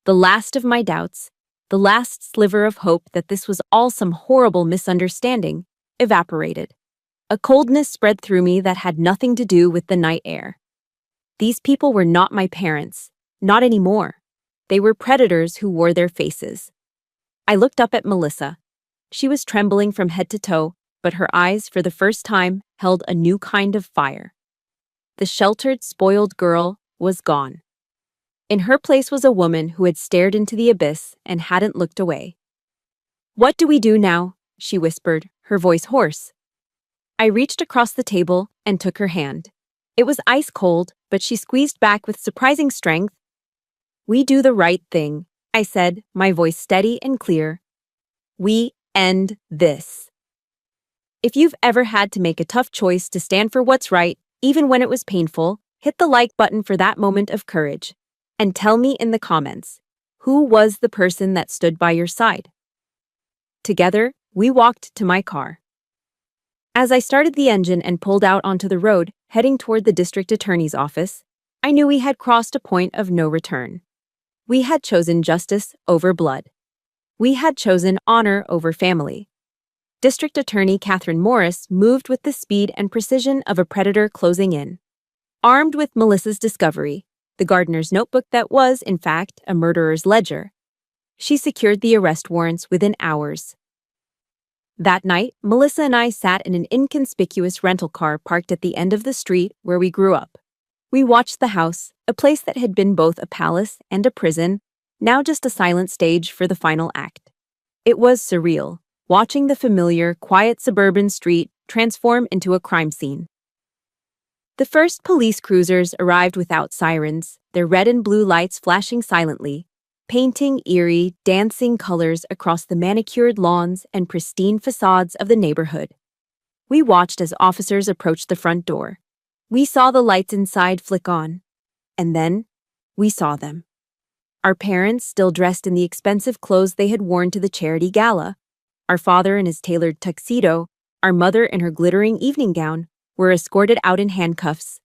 The last of my doubts, the last sliver of hope that this was all some horrible misunderstanding, evaporated. A coldness spread through me that had nothing to do with the night air. These people were not my parents, not anymore. They were predators who wore their faces. I looked up at Melissa. She was trembling from head to toe, but her eyes, for the first time, held a new kind of fire. The sheltered, spoiled girl was gone. In her place was a woman who had stared into the abyss and hadn't looked away. "What do we do now?" she whispered, her voice hoarse. I reached across the table and took her hand. It was ice cold, but she squeezed back with surprising strength. "We do the right thing," I said, my voice steady and clear. "We end this." If you've ever had to make a tough choice to stand for what's right, even when it was painful, hit the like button for that moment of courage. And tell me in the comments, who was the person that stood by your side? Together, we walked to my car. As I started the engine and pulled out onto the road, heading toward the district attorney's office, I knew we had crossed a point of no return. We had chosen justice over blood. We had chosen honor over family. District Attorney Catherine Morris moved with the speed and precision of a predator closing in. Armed with Melissa's discovery, the gardener's notebook that was, in fact, a murderer's ledger, she secured the arrest warrants within hours. That night, Melissa and I sat in an inconspicuous rental car parked at the end of the street where we grew up. We watched the house, a place that had been both a palace and a prison, now just a silent stage for the final act. It was surreal, watching the familiar, quiet suburban street transform into a crime scene. The first police cruisers arrived without sirens, their red and blue lights flashing silently, painting eerie, dancing colors across the manicured lawns and pristine facades of the neighborhood. We watched as officers approached the front door. We saw the lights inside flick on. And then, we saw them. Our parents, still dressed in the expensive clothes they had worn to the charity gala, our father in his tailored tuxedo, our mother in her glittering evening gown, were escorted out in handcuffs.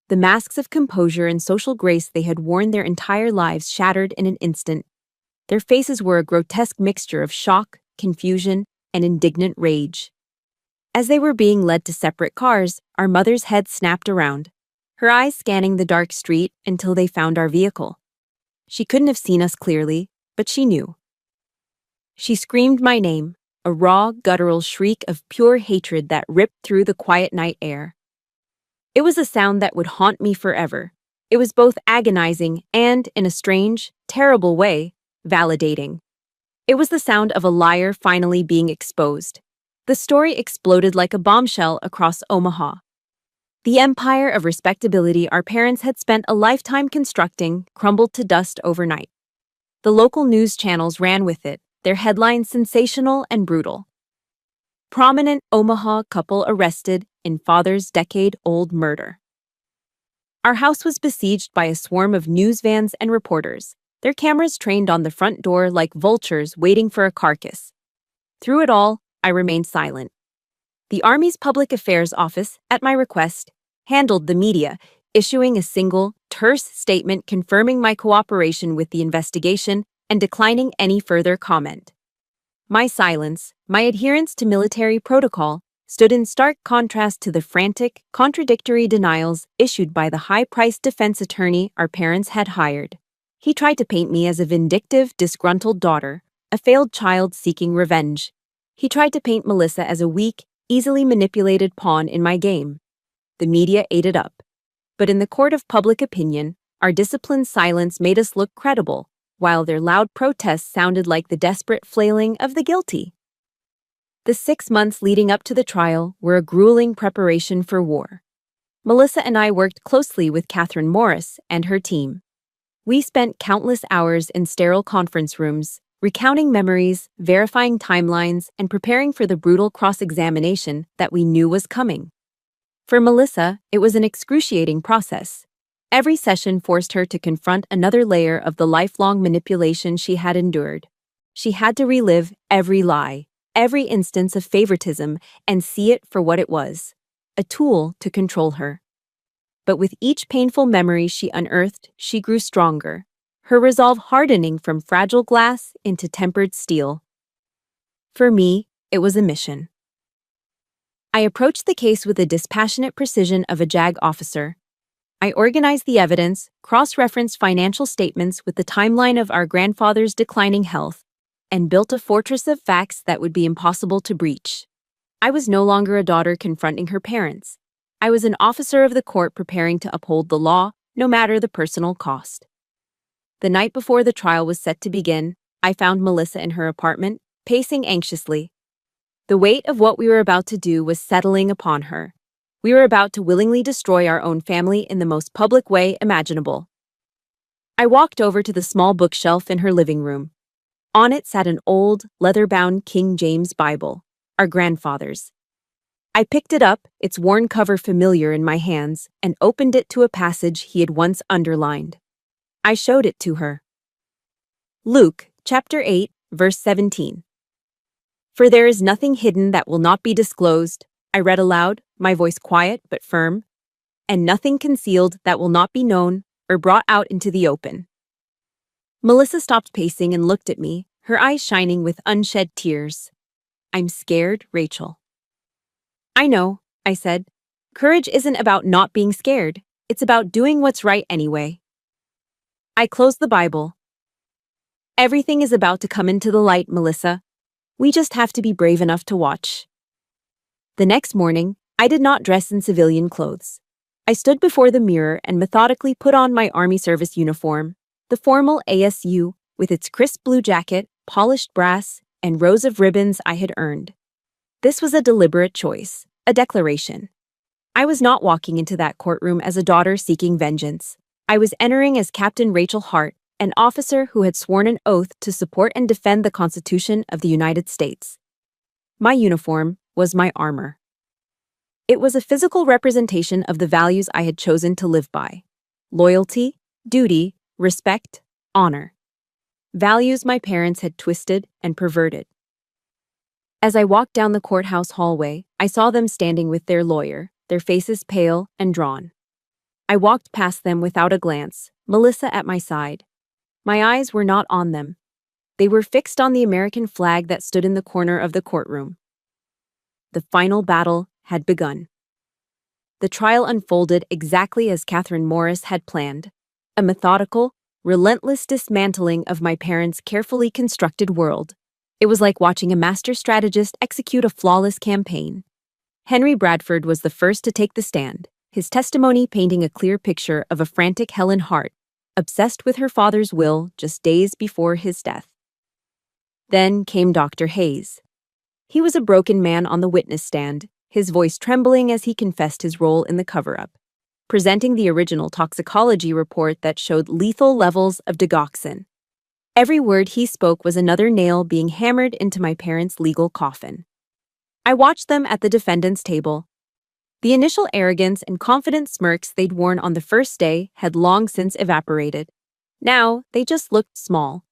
The masks of composure and social grace they had worn their entire lives shattered in an instant. Their faces were a grotesque mixture of shock, confusion, and indignant rage. As they were being led to separate cars, our mother's head snapped around, her eyes scanning the dark street until they found our vehicle. She couldn't have seen us clearly, but she knew. She screamed my name, a raw, guttural shriek of pure hatred that ripped through the quiet night air. It was a sound that would haunt me forever. It was both agonizing and, in a strange, terrible way, validating. It was the sound of a liar finally being exposed. The story exploded like a bombshell across Omaha. The empire of respectability our parents had spent a lifetime constructing crumbled to dust overnight. The local news channels ran with it, their headlines sensational and brutal. Prominent Omaha couple arrested in father's decade-old murder. Our house was besieged by a swarm of news vans and reporters, their cameras trained on the front door like vultures waiting for a carcass. Through it all, I remained silent. The Army's Public Affairs Office, at my request, handled the media, issuing a single, terse statement confirming my cooperation with the investigation and declining any further comment. My silence, my adherence to military protocol, stood in stark contrast to the frantic, contradictory denials issued by the high-priced defense attorney our parents had hired. He tried to paint me as a vindictive, disgruntled daughter, a failed child seeking revenge. He tried to paint Melissa as a weak, easily manipulated pawn in my game. The media ate it up. But in the court of public opinion, our disciplined silence made us look credible, while their loud protests sounded like the desperate flailing of the guilty. The 6 months leading up to the trial were a grueling preparation for war. Melissa and I worked closely with Catherine Morris and her team. We spent countless hours in sterile conference rooms, recounting memories, verifying timelines, and preparing for the brutal cross-examination that we knew was coming. For Melissa, it was an excruciating process. Every session forced her to confront another layer of the lifelong manipulation she had endured. She had to relive every lie, every instance of favoritism, and see it for what it was, a tool to control her. But with each painful memory she unearthed, she grew stronger, her resolve hardening from fragile glass into tempered steel. For me, it was a mission. I approached the case with the dispassionate precision of a JAG officer. I organized the evidence, cross-referenced financial statements with the timeline of our grandfather's declining health, and built a fortress of facts that would be impossible to breach. I was no longer a daughter confronting her parents. I was an officer of the court preparing to uphold the law, no matter the personal cost. The night before the trial was set to begin, I found Melissa in her apartment, pacing anxiously. The weight of what we were about to do was settling upon her. We were about to willingly destroy our own family in the most public way imaginable. I walked over to the small bookshelf in her living room. On it sat an old, leather-bound King James Bible, our grandfather's. I picked it up, its worn cover familiar in my hands, and opened it to a passage he had once underlined. I showed it to her. Luke, chapter 8, verse 17. "For there is nothing hidden that will not be disclosed," I read aloud, my voice quiet but firm, "and nothing concealed that will not be known or brought out into the open." Melissa stopped pacing and looked at me, her eyes shining with unshed tears. "I'm scared, Rachel." "I know," I said. "Courage isn't about not being scared. It's about doing what's right anyway." I closed the Bible. "Everything is about to come into the light, Melissa. We just have to be brave enough to watch." The next morning, I did not dress in civilian clothes. I stood before the mirror and methodically put on my Army service uniform, the formal ASU, with its crisp blue jacket, polished brass, and rows of ribbons I had earned. This was a deliberate choice, a declaration. I was not walking into that courtroom as a daughter seeking vengeance. I was entering as Captain Rachel Hart, an officer who had sworn an oath to support and defend the Constitution of the United States. My uniform was my armor. It was a physical representation of the values I had chosen to live by: loyalty, duty, respect, honor. Values my parents had twisted and perverted. As I walked down the courthouse hallway, I saw them standing with their lawyer, their faces pale and drawn. I walked past them without a glance, Melissa at my side. My eyes were not on them. They were fixed on the American flag that stood in the corner of the courtroom. The final battle had begun. The trial unfolded exactly as Catherine Morris had planned, a methodical, relentless dismantling of my parents' carefully constructed world. It was like watching a master strategist execute a flawless campaign. Henry Bradford was the first to take the stand, his testimony painting a clear picture of a frantic Helen Hart, obsessed with her father's will just days before his death. Then came Dr. Hayes. He was a broken man on the witness stand, his voice trembling as he confessed his role in the cover-up, presenting the original toxicology report that showed lethal levels of digoxin. Every word he spoke was another nail being hammered into my parents' legal coffin. I watched them at the defendant's table. The initial arrogance and confident smirks they'd worn on the first day had long since evaporated. Now, they just looked small,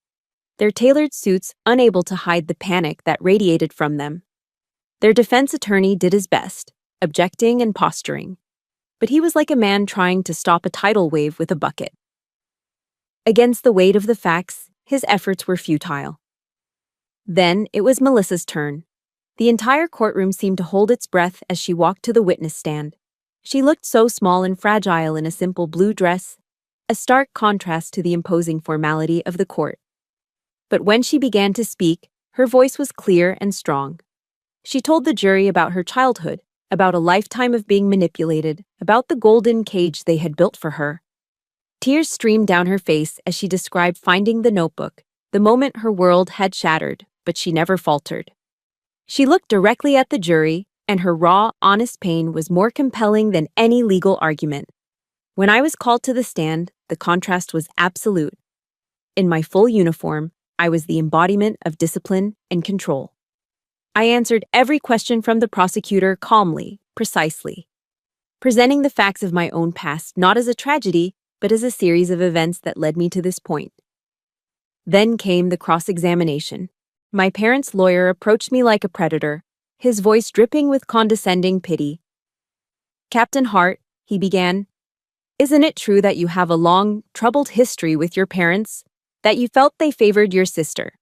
their tailored suits unable to hide the panic that radiated from them. Their defense attorney did his best, objecting and posturing, but he was like a man trying to stop a tidal wave with a bucket. Against the weight of the facts, his efforts were futile. Then it was Melissa's turn. The entire courtroom seemed to hold its breath as she walked to the witness stand. She looked so small and fragile in a simple blue dress, a stark contrast to the imposing formality of the court. But when she began to speak, her voice was clear and strong. She told the jury about her childhood, about a lifetime of being manipulated, about the golden cage they had built for her. Tears streamed down her face as she described finding the notebook, the moment her world had shattered, but she never faltered. She looked directly at the jury, and her raw, honest pain was more compelling than any legal argument. When I was called to the stand, the contrast was absolute. In my full uniform, I was the embodiment of discipline and control. I answered every question from the prosecutor calmly, precisely, presenting the facts of my own past not as a tragedy, but as a series of events that led me to this point. Then came the cross-examination. My parents' lawyer approached me like a predator, his voice dripping with condescending pity. "Captain Hart," he began, "isn't it true that you have a long, troubled history with your parents, that you felt they favored your sister?"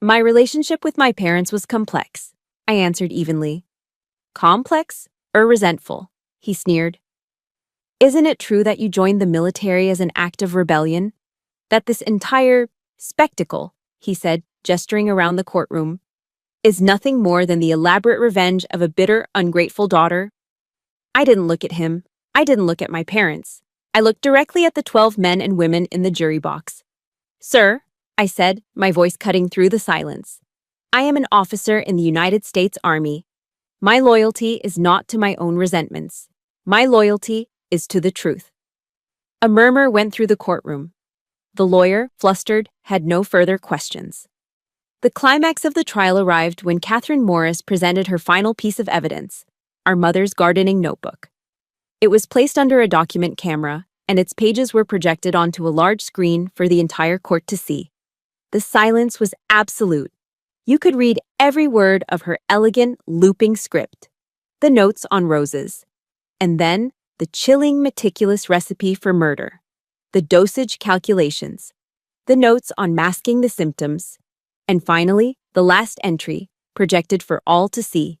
"My relationship with my parents was complex," I answered evenly. "Complex or resentful?" he sneered. "Isn't it true that you joined the military as an act of rebellion? That this entire spectacle," he said, gesturing around the courtroom, "is nothing more than the elaborate revenge of a bitter, ungrateful daughter?" I didn't look at him. I didn't look at my parents. I looked directly at the 12 men and women in the jury box. "Sir," I said, my voice cutting through the silence, "I am an officer in the United States Army. My loyalty is not to my own resentments. My loyalty is to the truth." A murmur went through the courtroom. The lawyer, flustered, had no further questions. The climax of the trial arrived when Catherine Morris presented her final piece of evidence, our mother's gardening notebook. It was placed under a document camera, and its pages were projected onto a large screen for the entire court to see. The silence was absolute. You could read every word of her elegant, looping script, the notes on roses, and then the chilling, meticulous recipe for murder, the dosage calculations, the notes on masking the symptoms, and finally, the last entry, projected for all to see.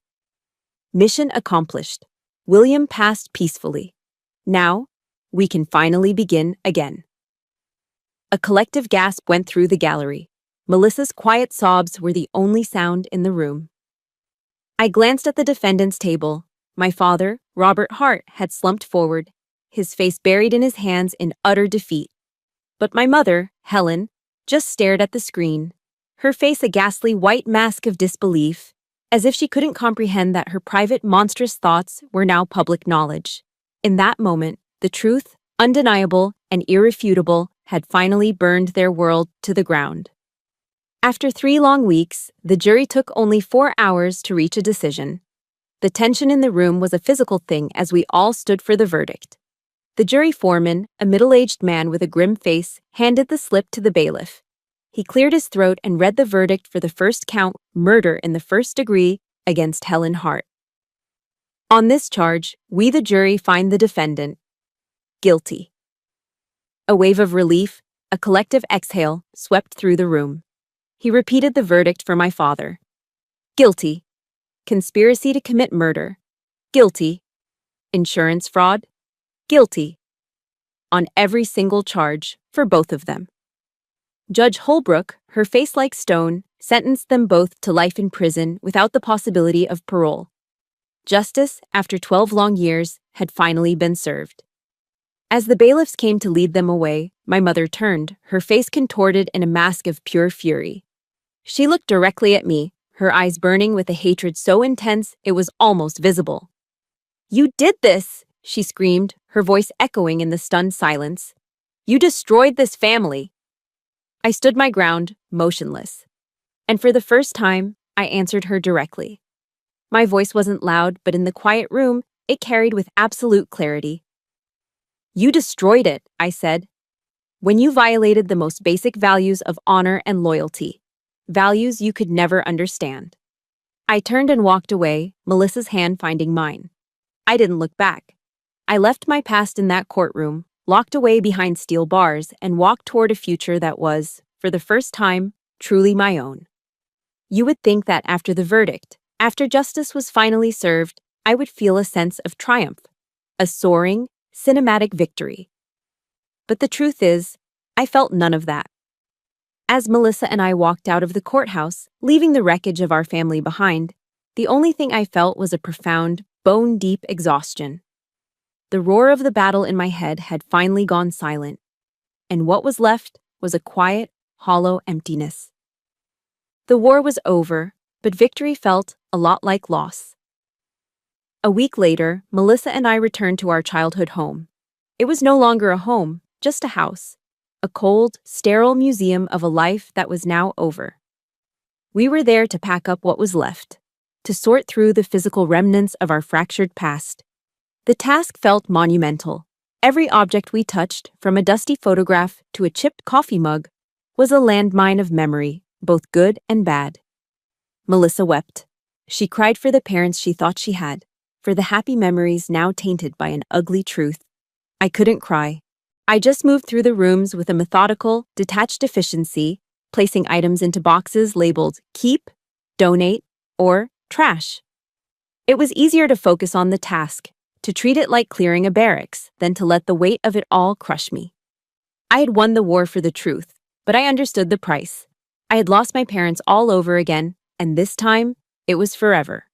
Mission accomplished. William passed peacefully. Now, we can finally begin again. A collective gasp went through the gallery. Melissa's quiet sobs were the only sound in the room. I glanced at the defendant's table. My father, Robert Hart, had slumped forward, his face buried in his hands in utter defeat. But my mother, Helen, just stared at the screen, her face a ghastly white mask of disbelief, as if she couldn't comprehend that her private, monstrous thoughts were now public knowledge. In that moment, the truth, undeniable and irrefutable, had finally burned their world to the ground. After 3 long weeks, the jury took only 4 hours to reach a decision. The tension in the room was a physical thing as we all stood for the verdict. The jury foreman, a middle-aged man with a grim face, handed the slip to the bailiff. He cleared his throat and read the verdict for the first count, murder in the first degree, against Helen Hart. On this charge, we the jury find the defendant guilty. A wave of relief, a collective exhale, swept through the room. He repeated the verdict for my father. Guilty. Conspiracy to commit murder. Guilty. Insurance fraud. Guilty. On every single charge, for both of them. Judge Holbrook, her face like stone, sentenced them both to life in prison without the possibility of parole. Justice, after 12 long years, had finally been served. As the bailiffs came to lead them away, my mother turned, her face contorted in a mask of pure fury. She looked directly at me, her eyes burning with a hatred so intense it was almost visible. "You did this!" she screamed, her voice echoing in the stunned silence. "You destroyed this family!" I stood my ground, motionless. And for the first time, I answered her directly. My voice wasn't loud, but in the quiet room, It carried with absolute clarity. "You destroyed it," I said, "when you violated the most basic values of honor and loyalty, values you could never understand." I turned and walked away, Melissa's hand finding mine. I didn't look back. I left my past in that courtroom, locked away behind steel bars, and walked toward a future that was, for the first time, truly my own. You would think that after the verdict, after justice was finally served, I would feel a sense of triumph, a soaring, cinematic victory. But the truth is, I felt none of that. As Melissa and I walked out of the courthouse, leaving the wreckage of our family behind, the only thing I felt was a profound, bone-deep exhaustion. The roar of the battle in my head had finally gone silent, and what was left was a quiet, hollow emptiness. The war was over, but victory felt a lot like loss. A week later, Melissa and I returned to our childhood home. It was no longer a home, just a house. A cold, sterile museum of a life that was now over. We were there to pack up what was left, to sort through the physical remnants of our fractured past. The task felt monumental. Every object we touched, from a dusty photograph to a chipped coffee mug, was a landmine of memory, both good and bad. Melissa wept. She cried for the parents she thought she had, for the happy memories now tainted by an ugly truth. I couldn't cry. I just moved through the rooms with a methodical, detached efficiency, placing items into boxes labeled keep, donate, or trash. It was easier to focus on the task, to treat it like clearing a barracks, than to let the weight of it all crush me. I had won the war for the truth, but I understood the price. I had lost my parents all over again, and this time, it was forever.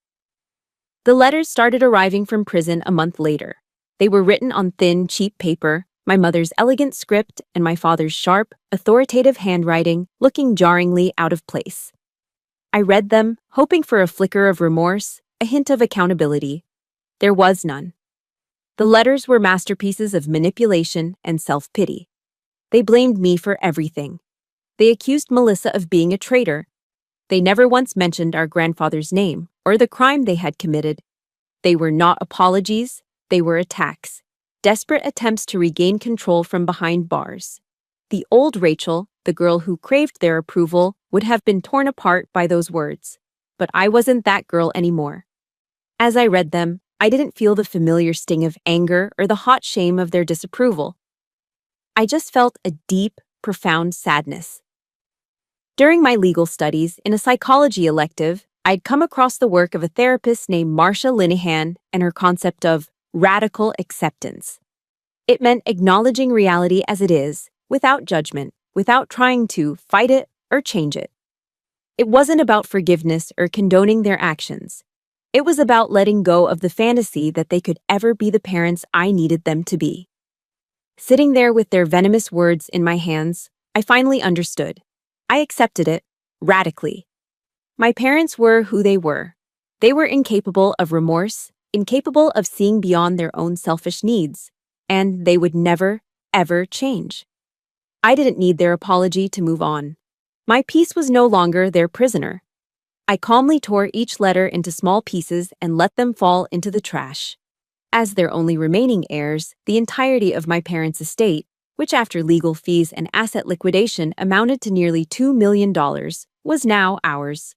The letters started arriving from prison a month later. They were written on thin, cheap paper, my mother's elegant script and my father's sharp, authoritative handwriting looking jarringly out of place. I read them, hoping for a flicker of remorse, a hint of accountability. There was none. The letters were masterpieces of manipulation and self-pity. They blamed me for everything. They accused Melissa of being a traitor. They never once mentioned our grandfather's name or the crime they had committed. They were not apologies, they were attacks. Desperate attempts to regain control from behind bars. The old Rachel, the girl who craved their approval, would have been torn apart by those words. But I wasn't that girl anymore. As I read them, I didn't feel the familiar sting of anger or the hot shame of their disapproval. I just felt a deep, profound sadness. During my legal studies, in a psychology elective, I'd come across the work of a therapist named Marcia Linehan and her concept of radical acceptance. It meant acknowledging reality as it is, without judgment, without trying to fight it or change it. It wasn't about forgiveness or condoning their actions. It was about letting go of the fantasy that they could ever be the parents I needed them to be. Sitting there with their venomous words in my hands, I finally understood. I accepted it, radically. My parents were who they were. They were incapable of remorse, incapable of seeing beyond their own selfish needs, and they would never, ever change. I didn't need their apology to move on. My peace was no longer their prisoner. I calmly tore each letter into small pieces and let them fall into the trash. As their only remaining heirs, the entirety of my parents' estate, which after legal fees and asset liquidation amounted to nearly $2 million, was now ours.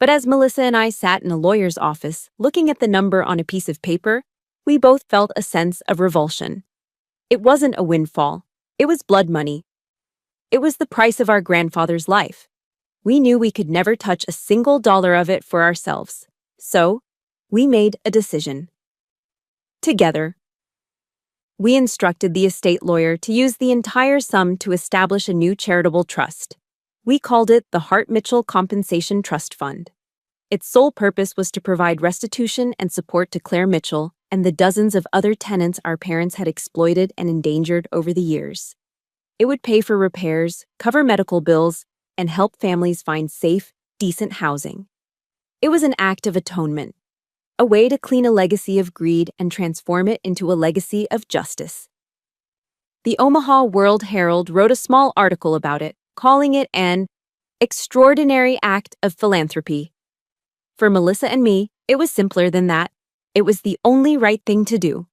But as Melissa and I sat in a lawyer's office, looking at the number on a piece of paper, we both felt a sense of revulsion. It wasn't a windfall. It was blood money. It was the price of our grandfather's life. We knew we could never touch a single dollar of it for ourselves. So, we made a decision. Together, we instructed the estate lawyer to use the entire sum to establish a new charitable trust. We called it the Hart-Mitchell Compensation Trust Fund. Its sole purpose was to provide restitution and support to Claire Mitchell and the dozens of other tenants our parents had exploited and endangered over the years. It would pay for repairs, cover medical bills, and help families find safe, decent housing. It was an act of atonement, a way to clean a legacy of greed and transform it into a legacy of justice. The Omaha World Herald wrote a small article about it, calling it an extraordinary act of philanthropy. For Melissa and me, it was simpler than that. It was the only right thing to do.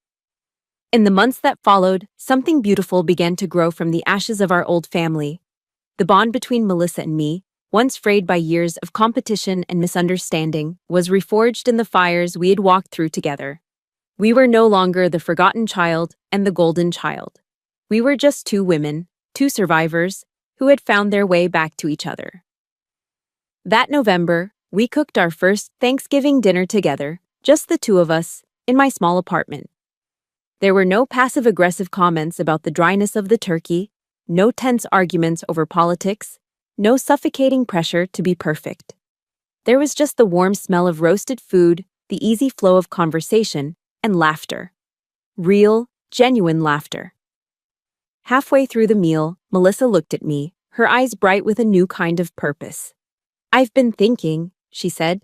In the months that followed, something beautiful began to grow from the ashes of our old family. The bond between Melissa and me, once frayed by years of competition and misunderstanding, was reforged in the fires we had walked through together. We were no longer the forgotten child and the golden child. We were just two women, two survivors, who had found their way back to each other. That November, we cooked our first Thanksgiving dinner together, just the two of us, in my small apartment. There were no passive-aggressive comments about the dryness of the turkey, no tense arguments over politics, no suffocating pressure to be perfect. There was just the warm smell of roasted food, the easy flow of conversation, and laughter. Real, genuine laughter. Halfway through the meal, Melissa looked at me, her eyes bright with a new kind of purpose. "I've been thinking," she said.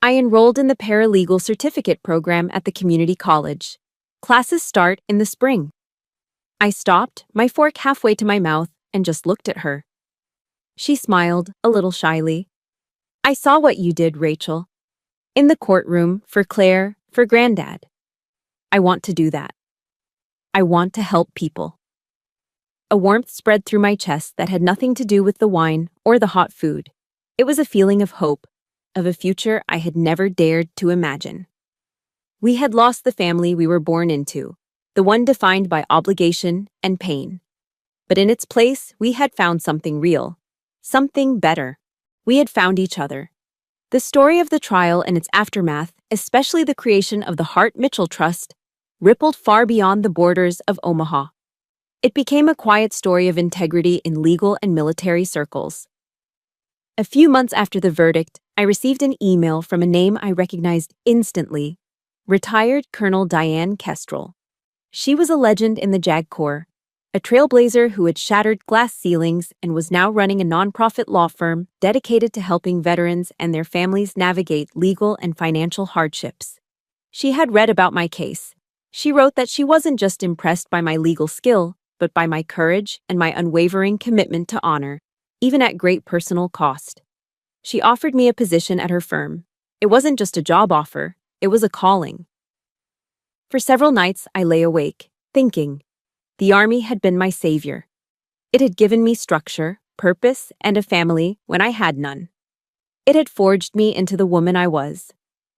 "I enrolled in the paralegal certificate program at the community college. Classes start in the spring." I stopped, my fork halfway to my mouth, and just looked at her. She smiled, a little shyly. "I saw what you did, Rachel. In the courtroom, for Claire, for Granddad. I want to do that. I want to help people." A warmth spread through my chest that had nothing to do with the wine or the hot food. It was a feeling of hope, of a future I had never dared to imagine. We had lost the family we were born into, the one defined by obligation and pain. But in its place, we had found something real, something better. We had found each other. The story of the trial and its aftermath, especially the creation of the Hart-Mitchell Trust, rippled far beyond the borders of Omaha. It became a quiet story of integrity in legal and military circles. A few months after the verdict, I received an email from a name I recognized instantly: retired Colonel Diane Kestrel. She was a legend in the JAG Corps, a trailblazer who had shattered glass ceilings and was now running a nonprofit law firm dedicated to helping veterans and their families navigate legal and financial hardships. She had read about my case. She wrote that she wasn't just impressed by my legal skill, but by my courage and my unwavering commitment to honor, even at great personal cost. She offered me a position at her firm. It wasn't just a job offer, it was a calling. For several nights, I lay awake, thinking. The Army had been my savior. It had given me structure, purpose, and a family when I had none. It had forged me into the woman I was.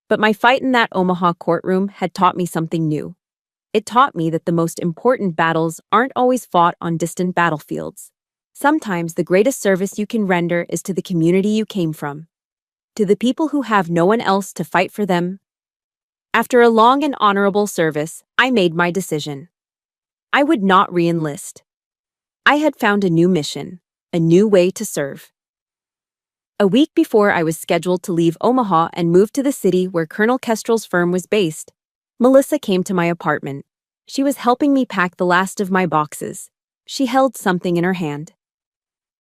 But my fight in that Omaha courtroom had taught me something new. It taught me that the most important battles aren't always fought on distant battlefields. Sometimes the greatest service you can render is to the community you came from, to the people who have no one else to fight for them. After a long and honorable service, I made my decision. I would not re-enlist. I had found a new mission, a new way to serve. A week before I was scheduled to leave Omaha and move to the city where Colonel Kestrel's firm was based, Melissa came to my apartment. She was helping me pack the last of my boxes. She held something in her hand.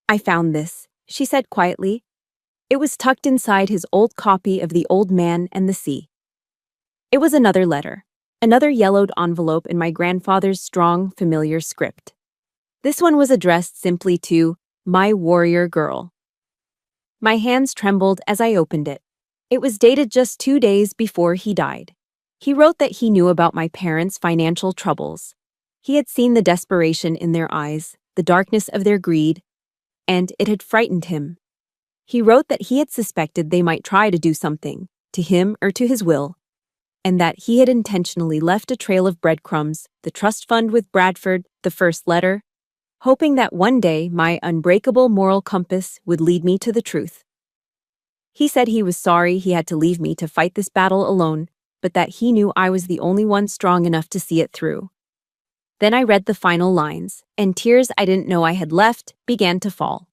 "I found this," she said quietly. It was tucked inside his old copy of The Old Man and the Sea. It was another letter, another yellowed envelope in my grandfather's strong, familiar script. This one was addressed simply to "My Warrior Girl." My hands trembled as I opened it. It was dated just 2 days before he died. He wrote that he knew about my parents' financial troubles. He had seen the desperation in their eyes, the darkness of their greed, and it had frightened him. He wrote that he had suspected they might try to do something, to him or to his will, and that he had intentionally left a trail of breadcrumbs, the trust fund with Bradford, the first letter, hoping that one day my unbreakable moral compass would lead me to the truth. He said he was sorry he had to leave me to fight this battle alone, but that he knew I was the only one strong enough to see it through. Then I read the final lines, and tears I didn't know I had left began to fall.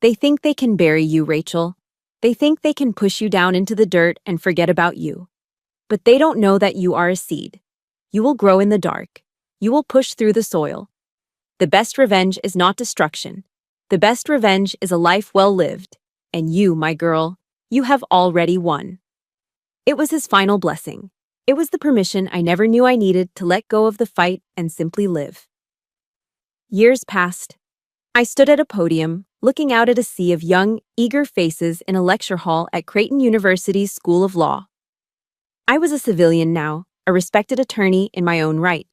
"They think they can bury you, Rachel. They think they can push you down into the dirt and forget about you. But they don't know that you are a seed. You will grow in the dark. You will push through the soil. The best revenge is not destruction. The best revenge is a life well lived. And you, my girl, you have already won." It was his final blessing. It was the permission I never knew I needed to let go of the fight and simply live. Years passed. I stood at a podium, looking out at a sea of young, eager faces in a lecture hall at Creighton University's School of Law. I was a civilian now, a respected attorney in my own right.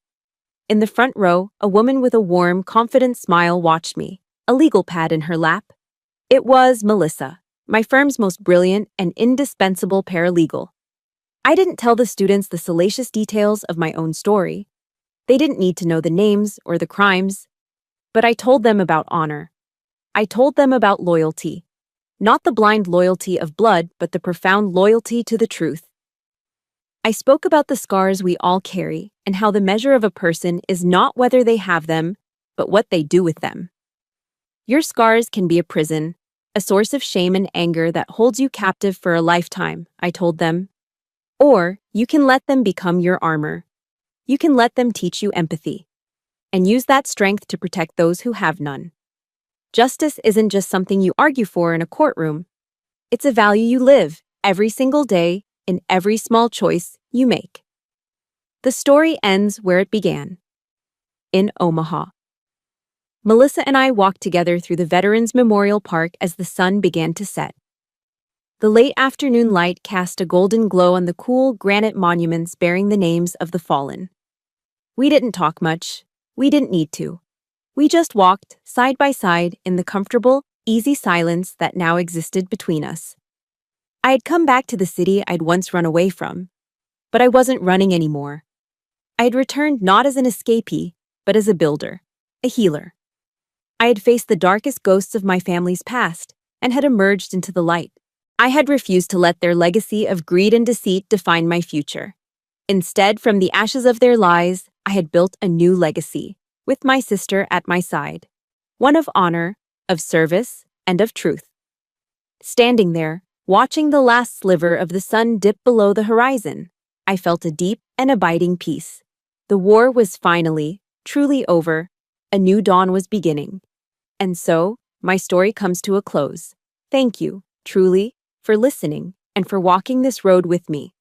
In the front row, a woman with a warm, confident smile watched me, a legal pad in her lap. It was Melissa, my firm's most brilliant and indispensable paralegal. I didn't tell the students the salacious details of my own story. They didn't need to know the names or the crimes. But I told them about honor. I told them about loyalty. Not the blind loyalty of blood, but the profound loyalty to the truth. I spoke about the scars we all carry and how the measure of a person is not whether they have them, but what they do with them. Your scars can be a prison, a source of shame and anger that holds you captive for a lifetime, I told them. Or you can let them become your armor. You can let them teach you empathy and use that strength to protect those who have none. Justice isn't just something you argue for in a courtroom. It's a value you live every single day in every small choice you make. The story ends where it began, in Omaha. Melissa and I walked together through the Veterans Memorial Park as the sun began to set. The late afternoon light cast a golden glow on the cool granite monuments bearing the names of the fallen. We didn't talk much. We didn't need to. We just walked, side by side, in the comfortable, easy silence that now existed between us. I had come back to the city I'd once run away from, but I wasn't running anymore. I had returned not as an escapee, but as a builder, a healer. I had faced the darkest ghosts of my family's past and had emerged into the light. I had refused to let their legacy of greed and deceit define my future. Instead, from the ashes of their lies, I had built a new legacy, with my sister at my side, one of honor, of service, and of truth. Standing there, watching the last sliver of the sun dip below the horizon, I felt a deep and abiding peace. The war was finally, truly over. A new dawn was beginning. And so, my story comes to a close. Thank you, truly, for listening and for walking this road with me.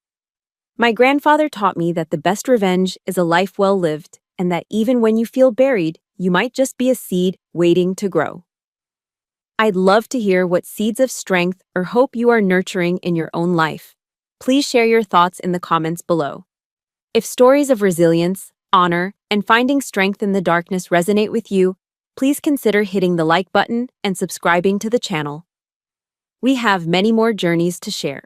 My grandfather taught me that the best revenge is a life well lived, and that even when you feel buried, you might just be a seed waiting to grow. I'd love to hear what seeds of strength or hope you are nurturing in your own life. Please share your thoughts in the comments below. If stories of resilience, honor, and finding strength in the darkness resonate with you, please consider hitting the like button and subscribing to the channel. We have many more journeys to share.